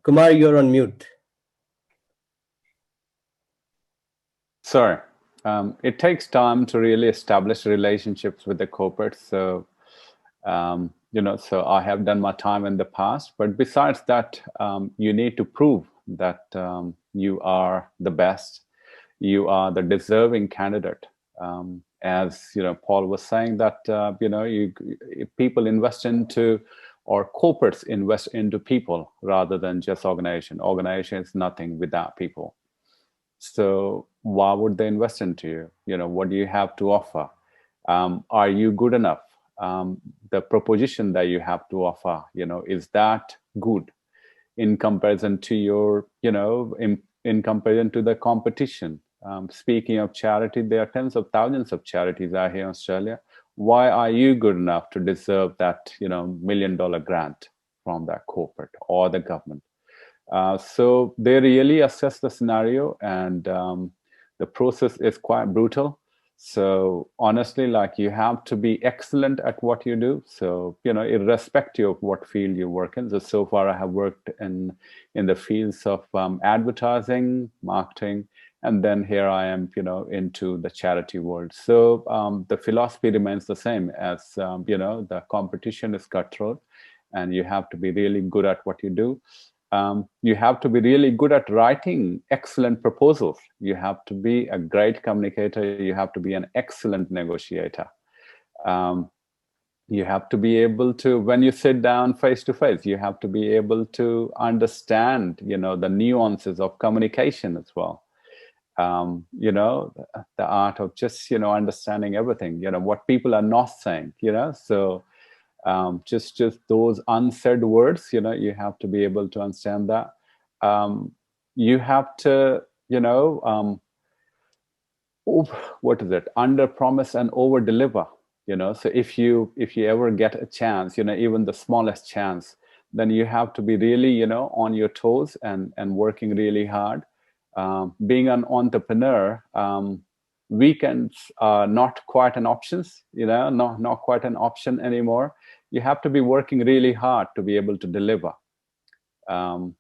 Kumar, you're on mute. Sorry. It takes time to really establish relationships with the corporates. So, so I have done my time in the past, but besides that, you need to prove that you are the best, you are the deserving candidate. As Paul was saying that people invest into, or corporates invest into people rather than just organization. Organization is nothing without people. So why would they invest into you? What do you have to offer? Are you good enough? The proposition that you have to offer, is that good in comparison to your, in comparison to the competition? Speaking of charity, there are tens of thousands of charities out here in Australia. Why are you good enough to deserve that, $1 million grant from that corporate or the government? So they really assess the scenario, and the process is quite brutal. So honestly, like, you have to be excellent at what you do. So, irrespective of what field you work in. So far I have worked in the fields of advertising, marketing, and then here I am, into the charity world. So the philosophy remains the same as, the competition is cutthroat, and you have to be really good at what you do. You have to be really good at writing excellent proposals. You have to be a great communicator. You have to be an excellent negotiator. Um, you have to be able to, when you sit down face to face, you have to be able to understand, the nuances of communication as well. The art of just, understanding everything, what people are not saying, so just those unsaid words, you have to be able to understand that. You have to, what is it, under promise and over deliver. So if you ever get a chance, even the smallest chance, then you have to be really, on your toes and working really hard. Being an entrepreneur, weekends are not quite an option, not quite an option anymore. You have to be working really hard to be able to deliver. So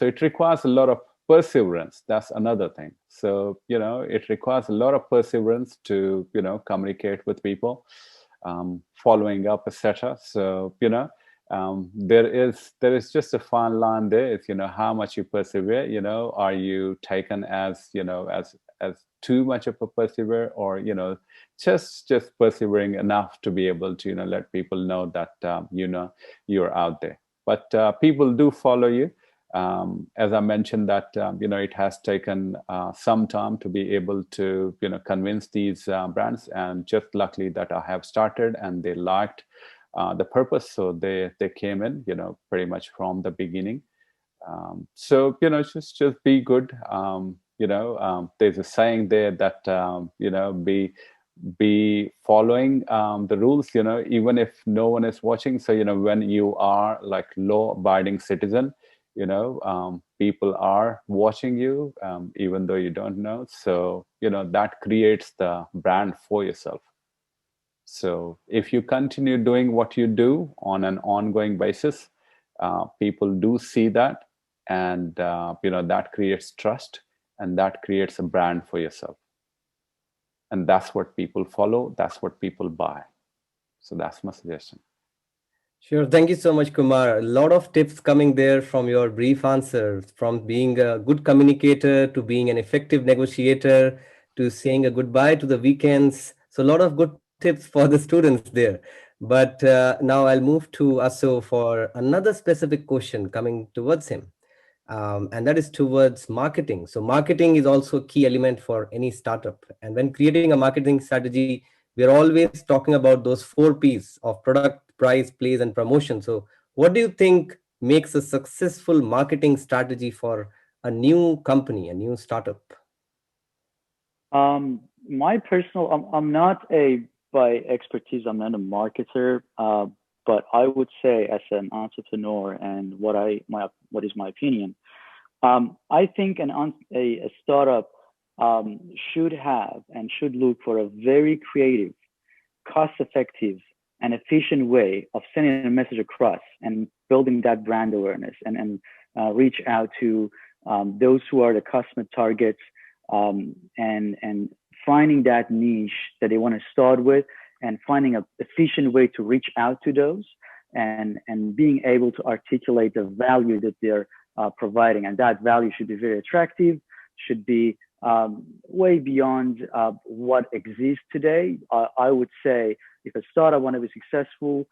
it requires a lot of perseverance. That's another thing. So, it requires a lot of perseverance to, communicate with people, following up, etc. So, there is just a fine line there. If how much you persevere, are you taken as, as too much of a perseverer, or, just persevering enough to be able to, let people know that, you're out there. But people do follow you. As I mentioned that, it has taken some time to be able to, convince these brands, and just luckily that I have started and they liked the purpose. So they came in, pretty much from the beginning. So, just be good. There's a saying there that, be following the rules, even if no one is watching. So, when you are like law abiding citizen, people are watching you, even though you don't know. So, that creates the brand for yourself. So if you continue doing what you do on an ongoing basis, people do see that, and that creates trust, and that creates a brand for yourself. And that's what people follow. That's what people buy. So that's my suggestion. Sure. Thank you so much, Kumar. A lot of tips coming there from your brief answers, from being a good communicator to being an effective negotiator to saying a goodbye to the weekends. So a lot of good tips for the students there. But now I'll move to Aso for another specific question coming towards him. And that is towards marketing. So marketing is also a key element for any startup. And when creating a marketing strategy, we're always talking about those 4 Ps of product, price, place, and promotion. So what do you think makes a successful marketing strategy for a new company, a new startup? My personal, I'm not by expertise, I'm not a marketer, but I would say as an entrepreneur, and what is my opinion, I think a startup should have and should look for a very creative, cost-effective, and efficient way of sending a message across and building that brand awareness, and reach out to those who are the customer targets, and finding that niche that they want to start with, and finding an efficient way to reach out to those, and being able to articulate the value that they're providing. And that value should be very attractive, should be way beyond what exists today. I would say if a startup want to be successful,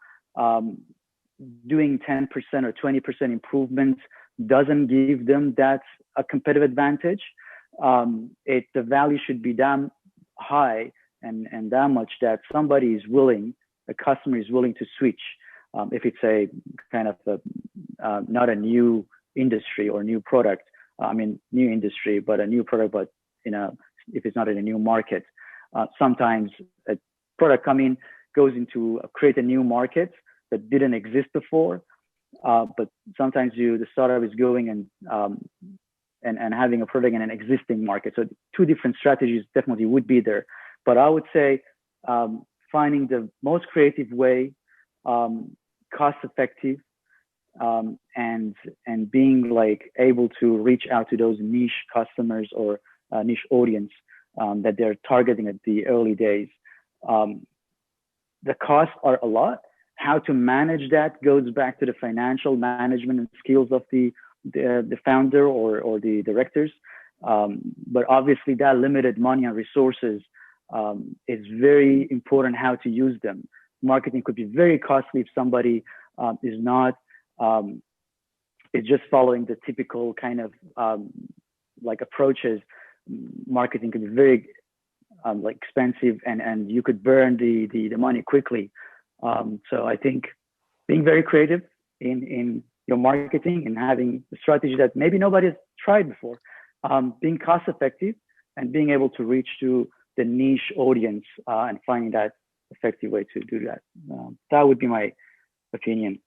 doing 10% or 20% improvements doesn't give them that a competitive advantage. The value should be damn high and that much that a customer is willing to switch. If it's a kind of not a new industry or new product, new industry, but a new product, but if it's not in a new market, sometimes a product goes into create a new market that didn't exist before. But sometimes the startup is going and having a product in an existing market. So 2 different strategies definitely would be there. But I would say finding the most creative way, cost effective, and being like able to reach out to those niche customers or niche audience that they're targeting at the early days. The costs are a lot. How to manage that goes back to the financial management and skills of the founder or the directors. But obviously that limited money and resources is very important how to use them. Marketing could be very costly if somebody is not is just following the typical kind of like approaches. Marketing can be very like expensive, and you could burn the money quickly. So I think being very creative in your marketing and having a strategy that maybe nobody has tried before, being cost effective and being able to reach to the niche audience and finding that effective way to do that. That would be my opinion.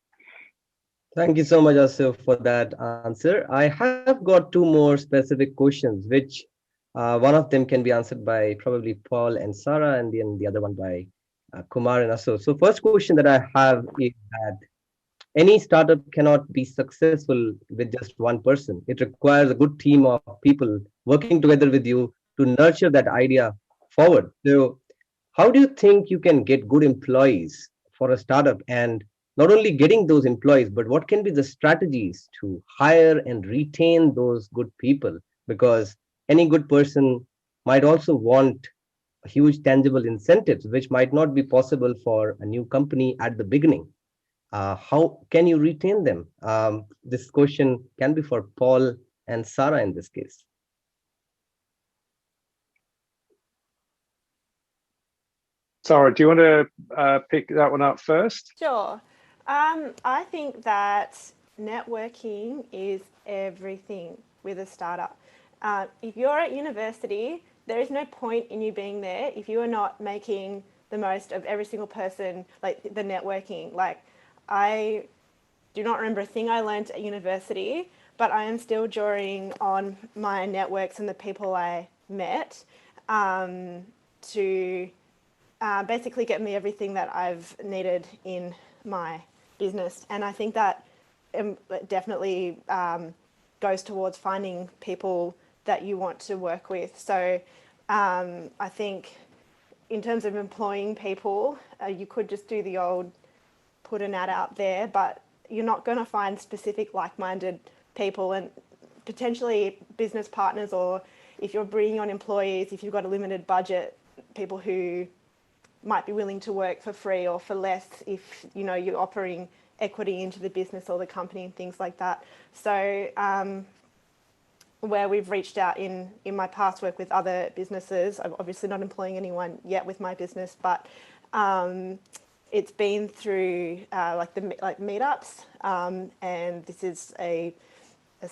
Thank you so much, Asif, for that answer. I have got two more specific questions, which one of them can be answered by probably Paul and Sara, and then the other one by Kumar and Asif. So first question that I have is that any startup cannot be successful with just one person. It requires a good team of people working together with you to nurture that idea forward. So how do you think you can get good employees for a startup, and not only getting those employees, but what can be the strategies to hire and retain those good people? Because any good person might also want huge tangible incentives, which might not be possible for a new company at the beginning. How can you retain them? This question can be for Paul and Sara in this case. Sara, do you want to pick that one up first? Sure. I think that networking is everything with a startup. If you're at university, there is no point in you being there if you are not making the most of every single person, like the networking. Like, I do not remember a thing I learned at university, but I am still drawing on my networks and the people I met to basically get me everything that I've needed in my business. And I think that definitely goes towards finding people that you want to work with. So I think in terms of employing people, you could just do the old put an ad out there, but you're not going to find specific like-minded people, and potentially business partners, or if you're bringing on employees, if you've got a limited budget, people who might be willing to work for free or for less if you're offering equity into the business or the company and things like that. So where we've reached out in my past work with other businesses, I'm obviously not employing anyone yet with my business, but it's been through like meetups, and this is a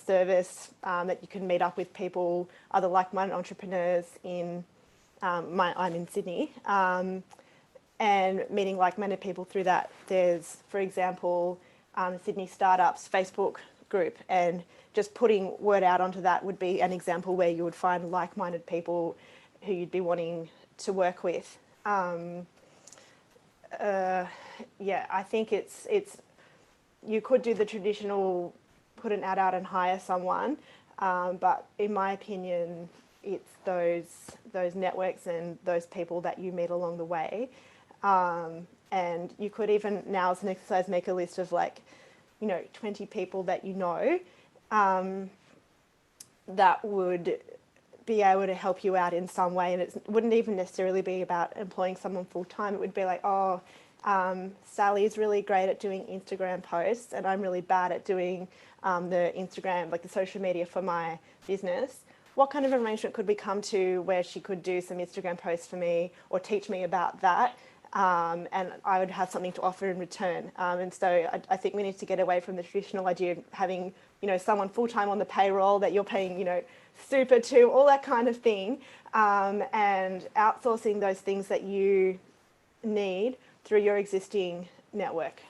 service that you can meet up with people, other like-minded entrepreneurs in I'm in Sydney, and meeting like-minded people through that. There's, for example, Sydney StartUps Facebook group, and just putting word out onto that would be an example where you would find like-minded people who you'd be wanting to work with. Yeah, I think it's you could do the traditional put an ad out and hire someone, but in my opinion, it's those networks and those people that you meet along the way. And you could even, now as an exercise, make a list of 20 people that that would be able to help you out in some way. And it wouldn't even necessarily be about employing someone full time. It would be like, Sally's really great at doing Instagram posts, and I'm really bad at doing the Instagram, like the social media for my business. What kind of arrangement could we come to where she could do some Instagram posts for me or teach me about that? And I would have something to offer in return. And so I think we need to get away from the traditional idea of having, someone full-time on the payroll that you're paying, super to, all that kind of thing, and outsourcing those things that you need through your existing network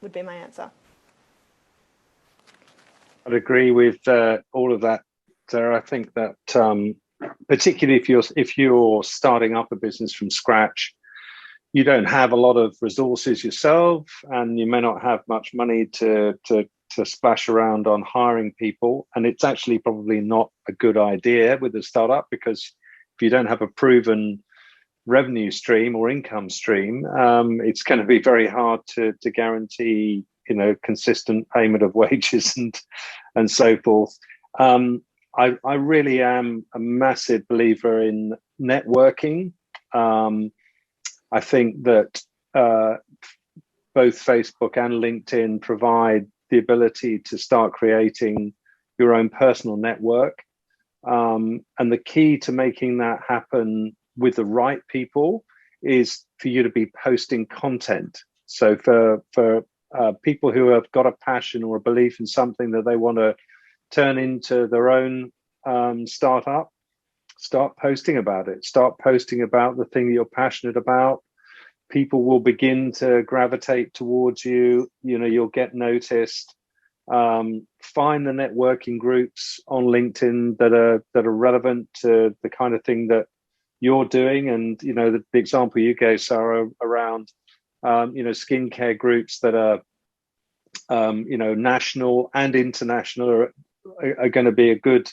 would be my answer. I'd agree with all of that, Sarah. I think that particularly if you're starting up a business from scratch, you don't have a lot of resources yourself, and you may not have much money to splash around on hiring people. And it's actually probably not a good idea with a startup, because if you don't have a proven revenue stream or income stream, it's going to be very hard to guarantee, consistent payment of wages and so forth. I really am a massive believer in networking. I think that both Facebook and LinkedIn provide the ability to start creating your own personal network. And the key to making that happen with the right people is for you to be posting content. So for people who have got a passion or a belief in something that they want to turn into their own startup, start posting about it. Start posting about the thing that you're passionate about. People will begin to gravitate towards you. You'll get noticed. Find the networking groups on LinkedIn that are relevant to the kind of thing that you're doing. And the example you gave, Sara, around skincare groups that are national and international are going to be a good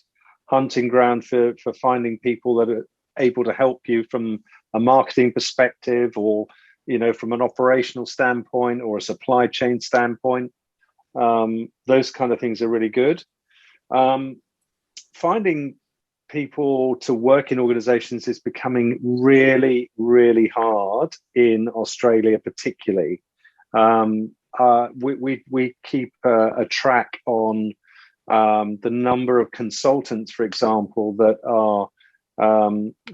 hunting ground for finding people that are able to help you from a marketing perspective, or from an operational standpoint or a supply chain standpoint. Those kind of things are really good. Finding people to work in organizations is becoming really, really hard in Australia, particularly. We keep a track on the number of consultants, for example, that are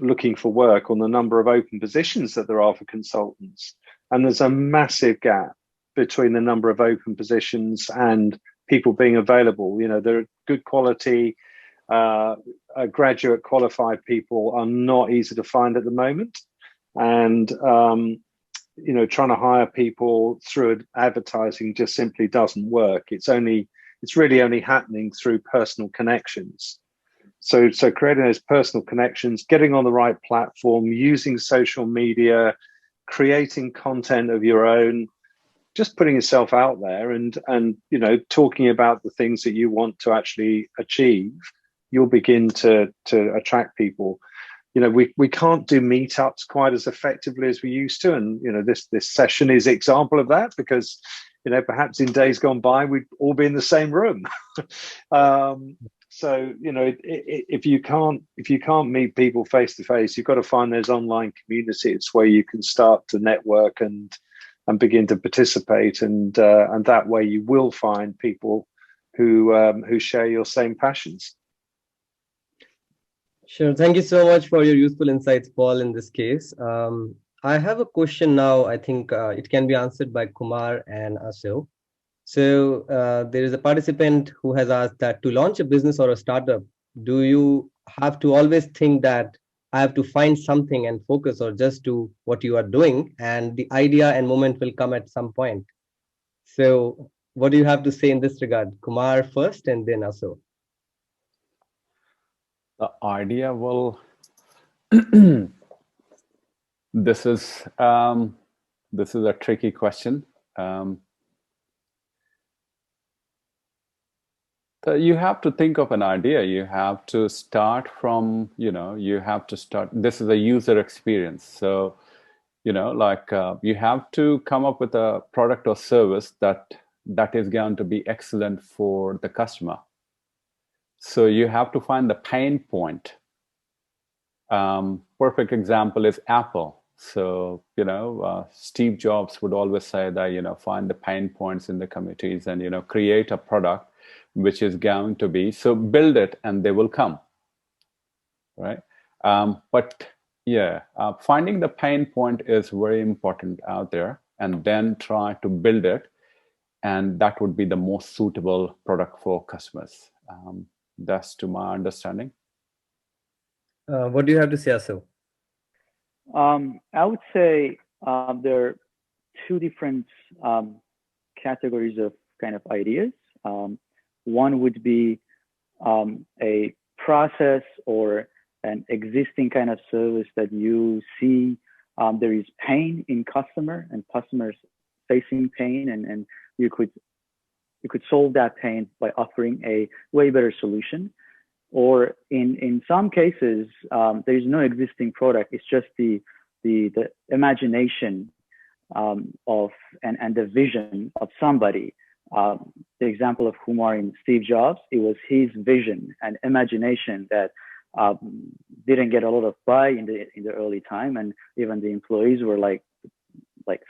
looking for work, on the number of open positions that there are for consultants. And there's a massive gap between the number of open positions and people being available. There are good quality, graduate qualified people are not easy to find at the moment. And, trying to hire people through advertising just simply doesn't work. It's really only happening through personal connections. So creating those personal connections, getting on the right platform, using social media, creating content of your own, just putting yourself out there and talking about the things that you want to actually achieve, you'll begin to attract people. We can't do meetups quite as effectively as we used to, and this session is an example of that, because perhaps in days gone by we'd all be in the same room. So if you can't meet people face to face, you've got to find those online communities where you can start to network and begin to participate, and that way you will find people who share your same passions. Sure. Thank you so much for your useful insights, Paul, in this case. I have a question now. I think it can be answered by Kumar and Asil. So there is a participant who has asked that to launch a business or a startup, do you have to always think that I have to find something and focus, or just do what you are doing and the idea and moment will come at some point? So what do you have to say in this regard? Kumar first and then Asil. The idea will this is a tricky question. So you have to think of an idea. You have to start from, this is a user experience. So, you have to come up with a product or service that is going to be excellent for the customer. So you have to find the pain point. Perfect example is Apple. So, Steve Jobs would always say that, find the pain points in the communities and, create a product which is going to be, so build it and they will come, right? But yeah, finding the pain point is very important out there, and then try to build it. And that would be the most suitable product for customers. That's to my understanding. What do you have to say, Asil? I would say there are two different categories of kind of ideas. One would be a process or an existing kind of service that you see there is pain in customer and customers facing pain, and you could solve that pain by offering a way better solution. Or in some cases, there is no existing product. It's just the imagination of and the vision of somebody. The example of Kumar and Steve Jobs, it was his vision and imagination that didn't get a lot of buy in the early time, and even the employees were like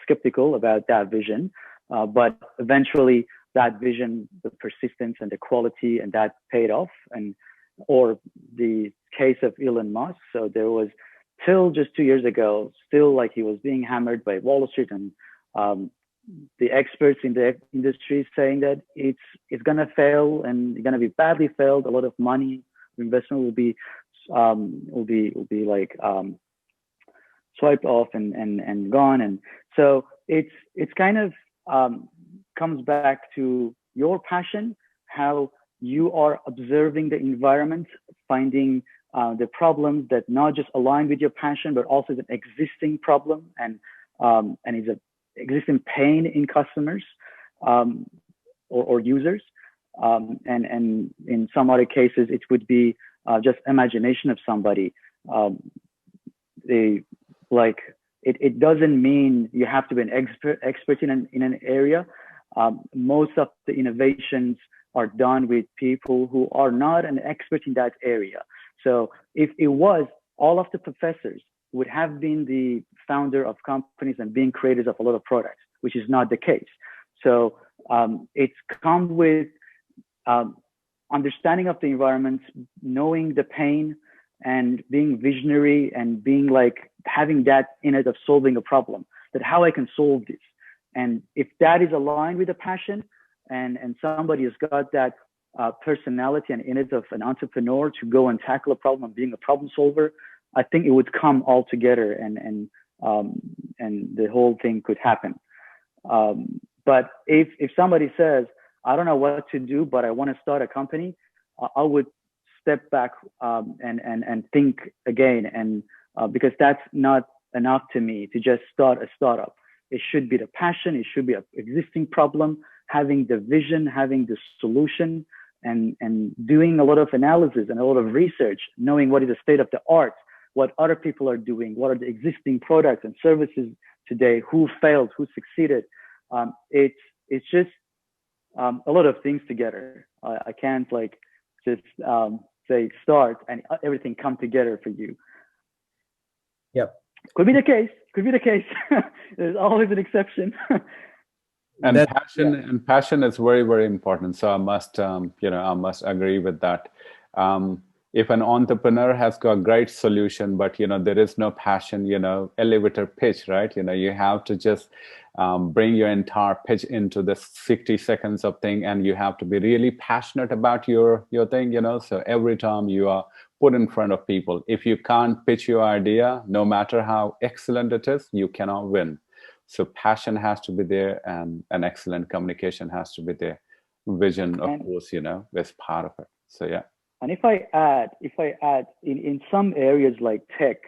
skeptical about that vision. But eventually, that vision, the persistence and the quality, and that paid off. And or the case of Elon Musk. So there was till just 2 years ago, still like he was being hammered by Wall Street and the experts in the industry saying that it's gonna fail and it's gonna be badly failed. A lot of money investment will be like swiped off and gone. And so it's kind of comes back to your passion, how you are observing the environment, finding the problems that not just align with your passion, but also the existing problem and is an existing pain in customers or users. And in some other cases, it would be just imagination of somebody. It doesn't mean you have to be an expert in an area. Most of the innovations are done with people who are not an expert in that area. So if it was, all of the professors would have been the founder of companies and being creators of a lot of products, which is not the case. So it's come with understanding of the environment, knowing the pain, and being visionary and being like having that in it of solving a problem, that how I can solve this. And if that is aligned with a passion, and somebody has got that personality and in it of an entrepreneur to go and tackle a problem and being a problem solver, I think it would come all together and the whole thing could happen. But if somebody says, I don't know what to do, but I want to start a company, I would step back and think again, and because that's not enough to me to just start a startup. It should be the passion, it should be an existing problem, having the vision, having the solution, and doing a lot of analysis and a lot of research, knowing what is the state of the art, what other people are doing, what are the existing products and services today, who failed, who succeeded. It's just a lot of things together. I can't like just say start and everything come together for you. Yep. Could be the case. There's always an exception. And passion is very, very important. So I must, I must agree with that. If an entrepreneur has got a great solution, but there is no passion, elevator pitch, right? You have to just bring your entire pitch into this 60 seconds of thing, and you have to be really passionate about your thing, So every time you are put in front of people, if you can't pitch your idea, no matter how excellent it is, you cannot win. So passion has to be there, and an excellent communication has to be there. Vision, of course, is part of it. So yeah. And if I add, in some areas like tech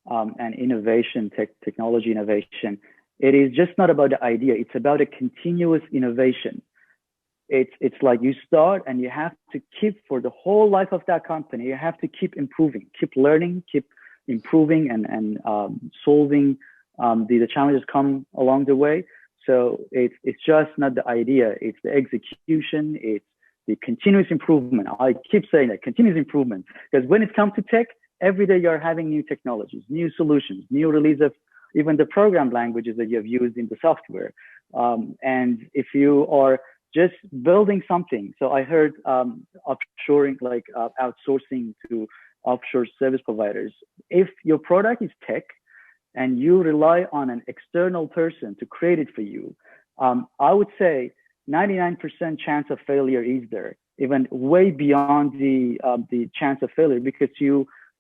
and innovation, technology innovation, it is just not about the idea. It's about a continuous innovation. It's like you start and you have to keep for the whole life of that company. You have to keep improving, keep learning, keep improving, and solving the challenges come along the way. So it's just not the idea. It's the execution. It's the continuous improvement. I keep saying that, continuous improvement, because when it comes to tech, every day you're having new technologies, new solutions, new release of even the program languages that you have used in the software. And if you are just building something, so I heard offshoring, like outsourcing to offshore service providers. If your product is tech and you rely on an external person to create it for you, I would say 99% chance of failure is there, even way beyond the chance of failure, because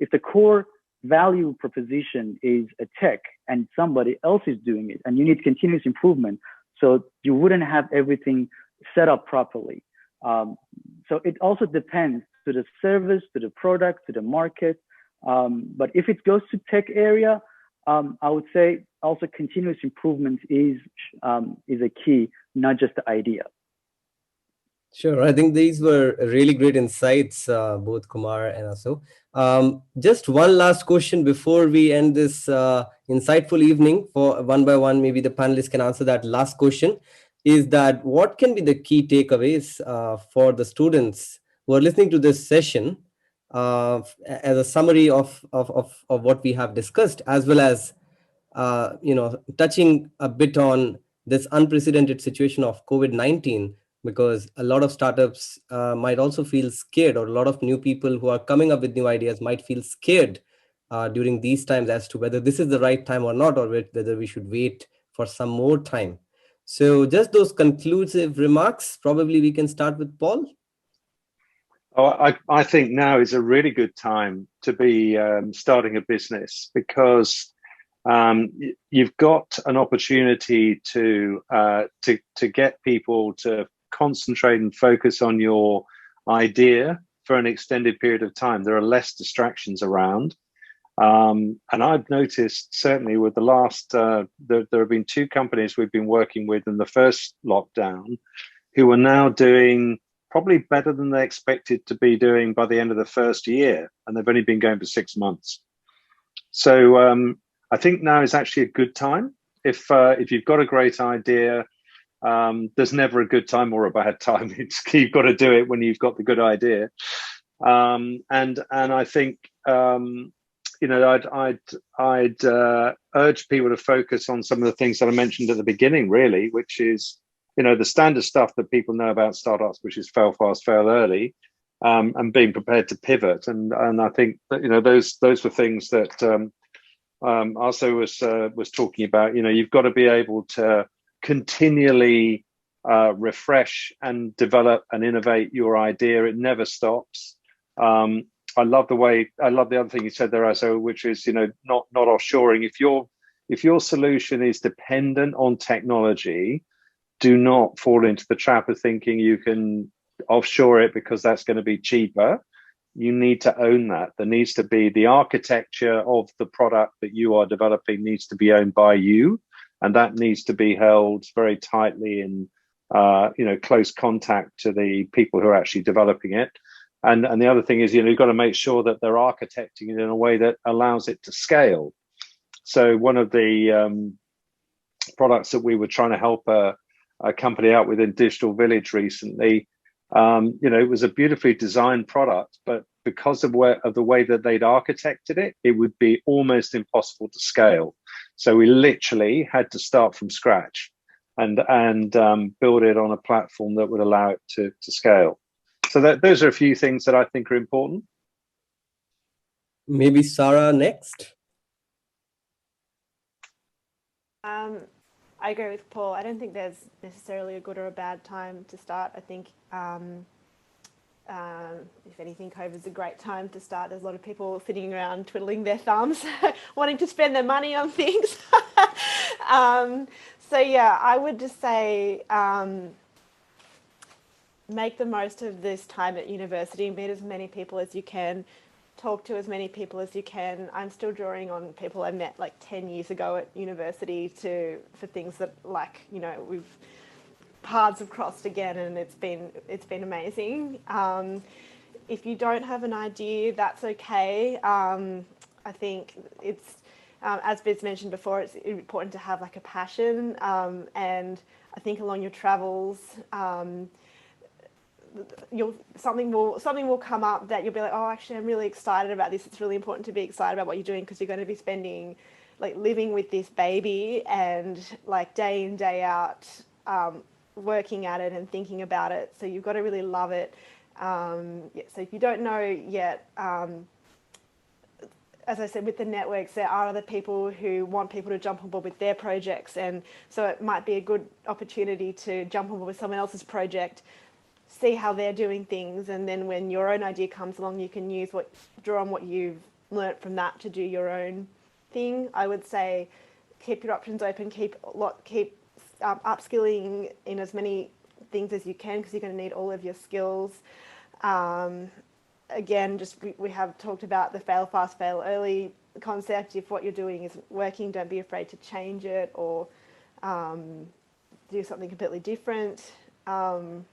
if the core value proposition is a tech and somebody else is doing it, and you need continuous improvement, so you wouldn't have everything set up properly. So it also depends to the service, to the product, to the market, But if it goes to tech area, I would say also continuous improvement is a key, not just the idea. Sure. I think these were really great insights, both Kumar and Asu. Just one last question before we end this insightful evening. For one by one, maybe the panelists can answer that last question. Is that what can be the key takeaways for the students who are listening to this session as a summary of what we have discussed, as well as touching a bit on this unprecedented situation of COVID-19, because a lot of startups might also feel scared, or a lot of new people who are coming up with new ideas might feel scared during these times as to whether this is the right time or not, or whether we should wait for some more time. So just those conclusive remarks, probably we can start with Paul. Oh, I think now is a really good time to be starting a business, because you've got an opportunity to get people to concentrate and focus on your idea for an extended period of time. There are less distractions around. And I've noticed, certainly with the last, there have been 2 companies we've been working with in the first lockdown who are now doing probably better than they expected to be doing by the end of the first year. And they've only been going for 6 months. So I think now is actually a good time. If you've got a great idea, there's never a good time or a bad time. You've got to do it when you've got the good idea. And I think I'd urge people to focus on some of the things that I mentioned at the beginning, really, which is the standard stuff that people know about startups, which is fail fast, fail early, and being prepared to pivot. And I think that those were things that also was talking about. You've got to be able to continually refresh and develop and innovate your idea. It never stops. I love the other thing you said there, also, which is not offshoring. If your solution is dependent on technology, do not fall into the trap of thinking you can offshore it because that's going to be cheaper. You need to own that. There needs to be the architecture of the product that you are developing needs to be owned by you, and that needs to be held very tightly in close contact to the people who are actually developing it. And the other thing is, you've got to make sure that they're architecting it in a way that allows it to scale. So one of the products that we were trying to help a company out with in Digital Village recently, it was a beautifully designed product, but because of the way that they'd architected it, it would be almost impossible to scale. So we literally had to start from scratch and build it on a platform that would allow it to scale. So those are a few things that I think are important. Maybe Sara next. I agree with Paul. I don't think there's necessarily a good or a bad time to start. I think, if anything, COVID's a great time to start. There's a lot of people sitting around twiddling their thumbs, wanting to spend their money on things. So yeah, I would just say make the most of this time at university, meet as many people as you can, talk to as many people as you can. I'm still drawing on people I met like 10 years ago at university for things that we've paths have crossed again, and it's been amazing. If you don't have an idea, that's okay. I think it's as Biz mentioned before, it's important to have like a passion, and I think along your travels, something will come up that you'll be like, oh, actually, I'm really excited about this. It's really important to be excited about what you're doing, because you're going to be spending, living with this baby and day in, day out, working at it and thinking about it. So you've got to really love it. So if you don't know yet, as I said, with the networks, there are other people who want people to jump on board with their projects, and so it might be a good opportunity to jump on board with someone else's project, see how they're doing things, and then when your own idea comes along, you can draw on what you've learnt from that to do your own thing. I would say keep your options open, keep upskilling in as many things as you can, because you're going to need all of your skills. again, just we have talked about the fail fast, fail early concept. If what you're doing isn't working, don't be afraid to change it or do something completely different. And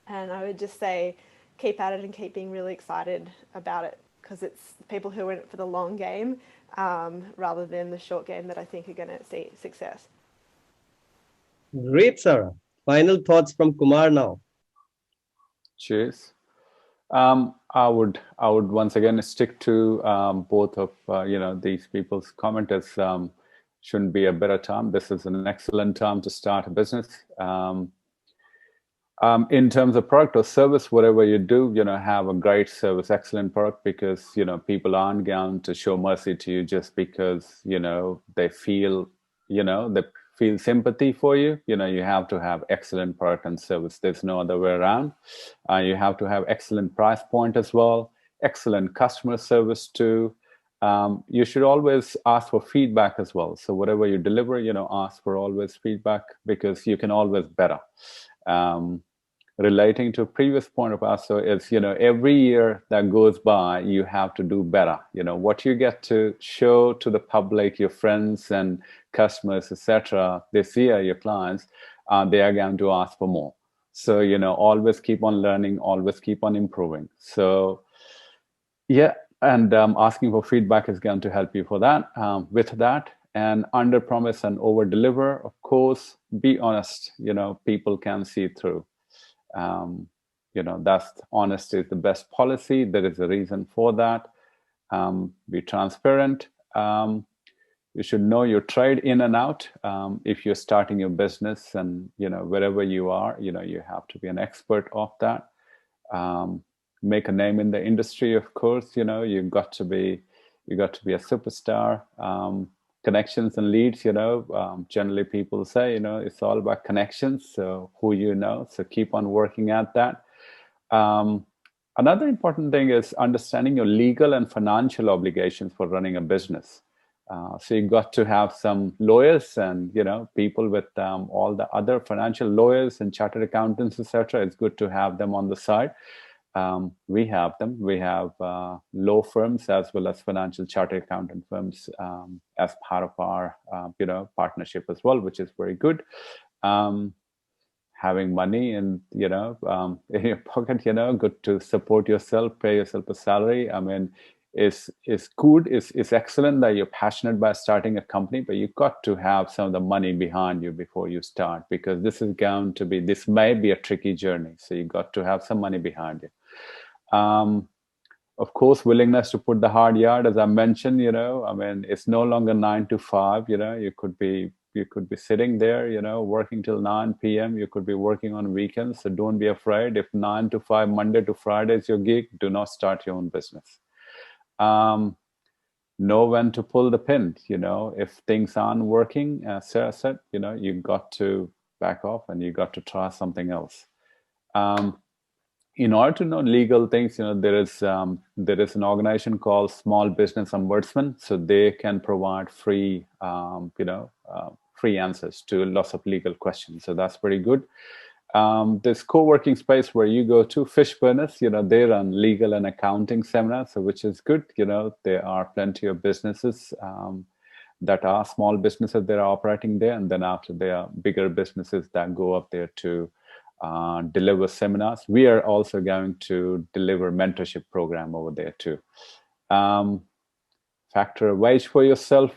I would just say keep at it and keep being really excited about it, because it's people who are in it for the long game rather than the short game that I think are going to see success. Great, Sara. Final thoughts from Kumar now. Cheers. I would once again stick to both of these people's commenters. Shouldn't be a better time. This is an excellent time to start a business. In terms of product or service, whatever you do, have a great service, excellent product, because people aren't going to show mercy to you just because they feel sympathy for you. You have to have excellent product and service. There's no other way around. You have to have excellent price point as well, excellent customer service too. You should always ask for feedback as well. So whatever you deliver, ask for always feedback, because you can always better. Relating to a previous point of ours, so is every year that goes by, you have to do better. What you get to show to the public, your friends and customers, etc. This year, your clients, they are going to ask for more. So always keep on learning, always keep on improving. So yeah, and asking for feedback is going to help you for that. With that, and under promise and over deliver. Of course, be honest. People can see through. That's honesty is the best policy. There is a reason for that. Be transparent. You should know your trade in and out. If you're starting your business, and wherever you are, you have to be an expert of that. Make a name in the industry. Of course, you've got to be a superstar. Connections and leads, generally people say, it's all about connections. So who so keep on working at that. Another important thing is understanding your legal and financial obligations for running a business. So you've got to have some lawyers and, people with all the other financial lawyers and chartered accountants, etc. It's good to have them on the side. We have them. We have law firms as well as financial chartered accountant firms as part of our, partnership as well, which is very good. Having money in your pocket, good to support yourself, pay yourself a salary. I mean, is good. Is excellent that you're passionate by starting a company, but you've got to have some of the money behind you before you start, because this may be a tricky journey. So you got to have some money behind you. Of course, willingness to put the hard yard, as I mentioned, it's no longer 9 to 5, you could be sitting there, working till 9 p.m. You could be working on weekends. So don't be afraid. If 9 to 5, Monday to Friday is your gig, do not start your own business. Know when to pull the pin, if things aren't working, as Sarah said, you've got to back off and you got to try something else. In order to know legal things, there is an organization called Small Business Ombudsman, so they can provide free answers to lots of legal questions. So that's pretty good. This co-working space where you go to, Fishburners, they run legal and accounting seminars, so which is good. There are plenty of businesses that are small businesses that are operating there, and then after there are bigger businesses that go up there to deliver seminars. We are also going to deliver mentorship program over there too. Factor a wage for yourself.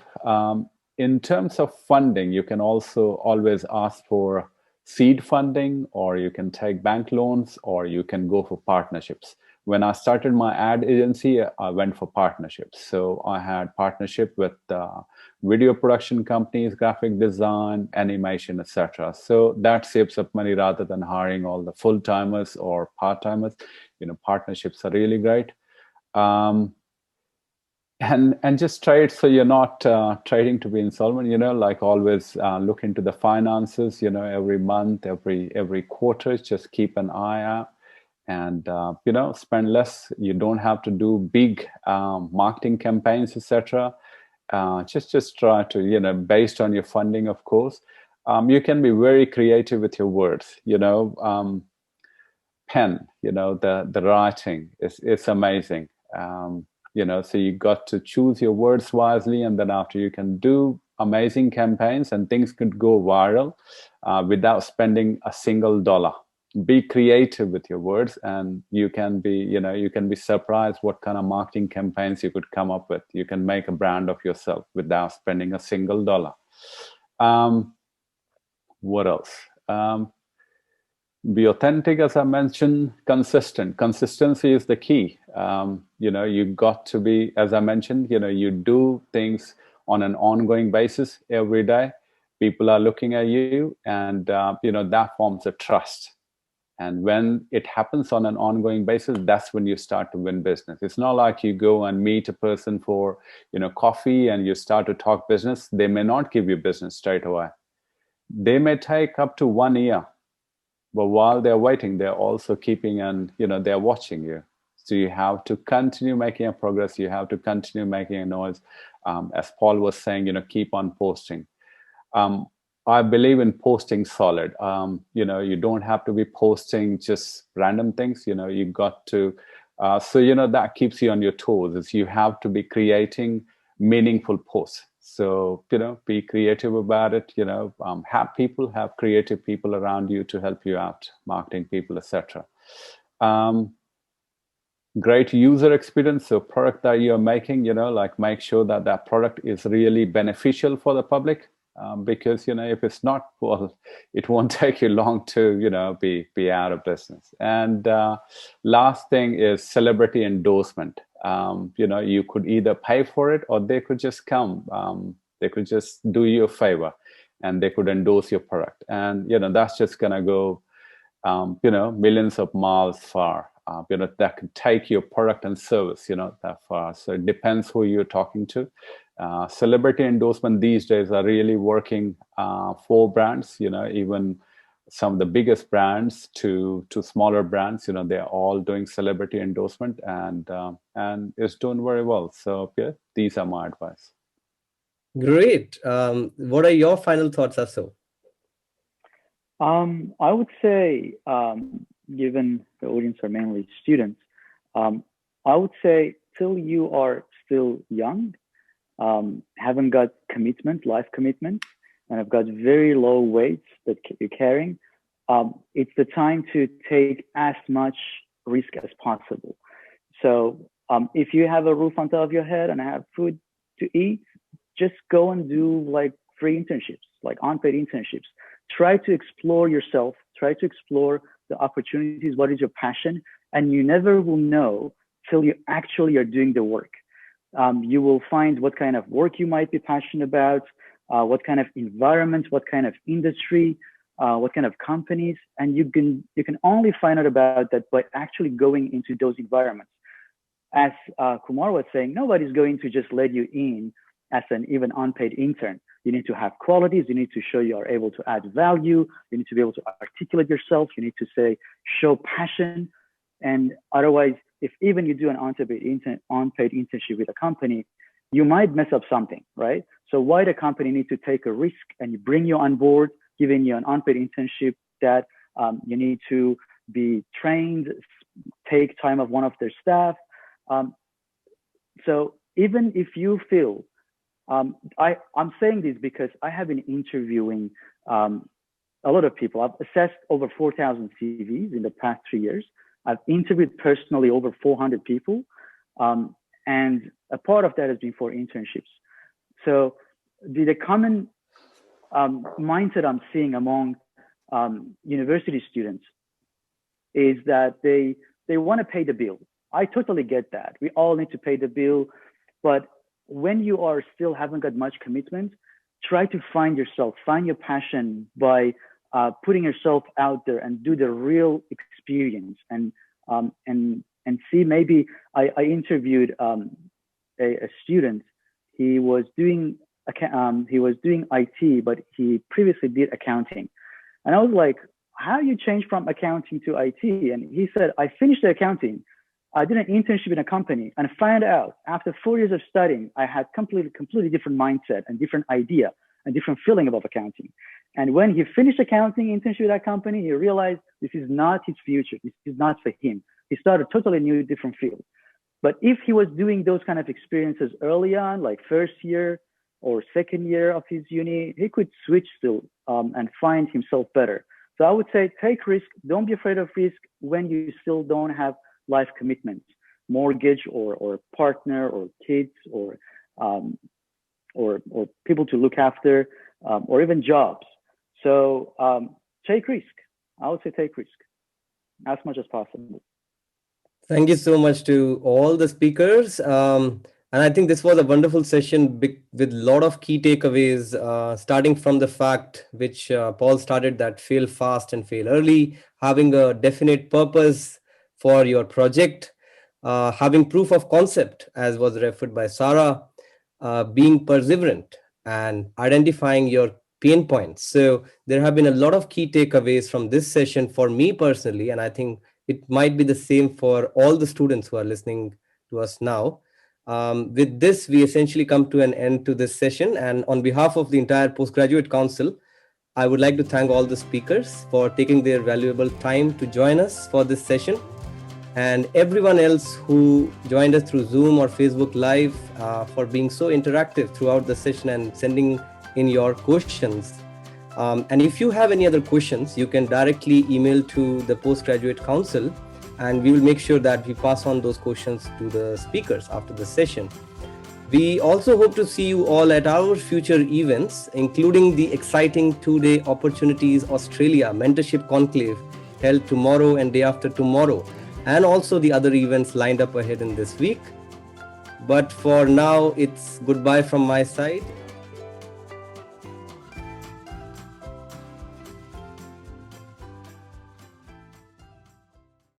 In terms of funding, you can also always ask for seed funding, or you can take bank loans, or you can go for partnerships. When I started my ad agency, I went for partnerships. So I had partnership with video production companies, graphic design, animation, etc. So that saves up money rather than hiring all the full-timers or part-timers. Partnerships are really great. And just trade, so you're not trading to be insolvent. Like always look into the finances. Every month, every quarter, just keep an eye out. And spend less. You don't have to do big marketing campaigns, etc. Just try to, based on your funding, of course. You can be very creative with your words. pen, the writing it's amazing. So you got to choose your words wisely, and then after you can do amazing campaigns and things could go viral without spending a single dollar. Be creative with your words, and you can be surprised what kind of marketing campaigns you could come up with. You can make a brand of yourself without spending a single dollar. What else? Be authentic, as I mentioned. Consistency is the key. You got to be, as I mentioned, you do things on an ongoing basis every day. People are looking at you, and that forms a trust. And when it happens on an ongoing basis, that's when you start to win business. It's not like you go and meet a person for coffee and you start to talk business. They may not give you business straight away. They may take up to 1 year. But while they're waiting, they're also keeping and they're watching you. So you have to continue making a progress. You have to continue making a noise. As Paul was saying, keep on posting. I believe in posting solid. You don't have to be posting just random things. You got to. That keeps you on your toes. Is you have to be creating meaningful posts. So, be creative about it, have creative people around you to help you out, marketing people, etc. Great user experience. So product that you're making, make sure that product is really beneficial for the public. Because, if it's not, well, it won't take you long to, be out of business. And last thing is celebrity endorsement. You could either pay for it or they could just come. They could just do you a favor and they could endorse your product. And, that's just going to go, millions of miles far. That could take your product and service, that far. So it depends who you're talking to. Celebrity endorsement these days are really working for brands, even some of the biggest brands to smaller brands, they're all doing celebrity endorsement and it's doing very well. So yeah, these are my advice. Great. What are your final thoughts, Aso? I would say, given the audience are mainly students, I would say till you are still young, haven't got life commitment, and have got very low weights that you're carrying, it's the time to take as much risk as possible. So if you have a roof on top of your head and have food to eat, just go and do like free internships, like unpaid internships. Try to explore yourself, try to explore the opportunities, what is your passion, and you never will know till you actually are doing the work. You will find what kind of work you might be passionate about, what kind of environment, what kind of industry, what kind of companies, and you can only find out about that by actually going into those environments. As Kumar was saying, nobody's going to just let you in as an even unpaid intern. You need to have qualities. You need to show you are able to add value. You need to be able to articulate yourself. You need to show passion. And otherwise, if even you do an unpaid internship with a company, you might mess up something, right? So why the company need to take a risk and bring you on board, giving you an unpaid internship that you need to be trained, take time of one of their staff. So even if you feel, I'm saying this because I have been interviewing a lot of people. I've assessed over 4,000 CVs in the past 3 years. I've interviewed personally over 400 people. And a part of that has been for internships. So the common mindset I'm seeing among university students is that they want to pay the bill. I totally get that. We all need to pay the bill. But when you are still haven't got much commitment, try to find yourself, find your passion by putting yourself out there and do the real experience and see. Maybe I interviewed a student. He was doing IT, but he previously did accounting, and I was like, "How you change from accounting to IT?" And he said, "I finished the accounting. I did an internship in a company and found out after 4 years of studying, I had completely different mindset and different idea and different feeling about accounting. And when he finished accounting internship with that company, he realized this is not his future. This is not for him. He started a totally new, different field. But if he was doing those kind of experiences early on, like first year or second year of his uni, he could switch still and find himself better. So I would say take risk. Don't be afraid of risk when you still don't have life commitments, mortgage or partner or kids or people to look after or even jobs. So take risk. I would say take risk as much as possible. Thank you so much to all the speakers. And I think this was a wonderful session with a lot of key takeaways, starting from the fact which Paul started, that fail fast and fail early, having a definite purpose for your project, having proof of concept, as was referred by Sara, being perseverant, and identifying your pain points. So there have been a lot of key takeaways from this session for me personally, and I think it might be the same for all the students who are listening to us now. With this, we essentially come to an end to this session. And on behalf of the entire Postgraduate Council, I would like to thank all the speakers for taking their valuable time to join us for this session. And everyone else who joined us through Zoom or Facebook Live for being so interactive throughout the session and sending in your questions. And if you have any other questions, you can directly email to the Postgraduate Council, and we will make sure that we pass on those questions to the speakers after the session. We also hope to see you all at our future events, including the exciting 2-day Opportunities Australia Mentorship Conclave held tomorrow and day after tomorrow, and also the other events lined up ahead in this week. But for now, it's goodbye from my side.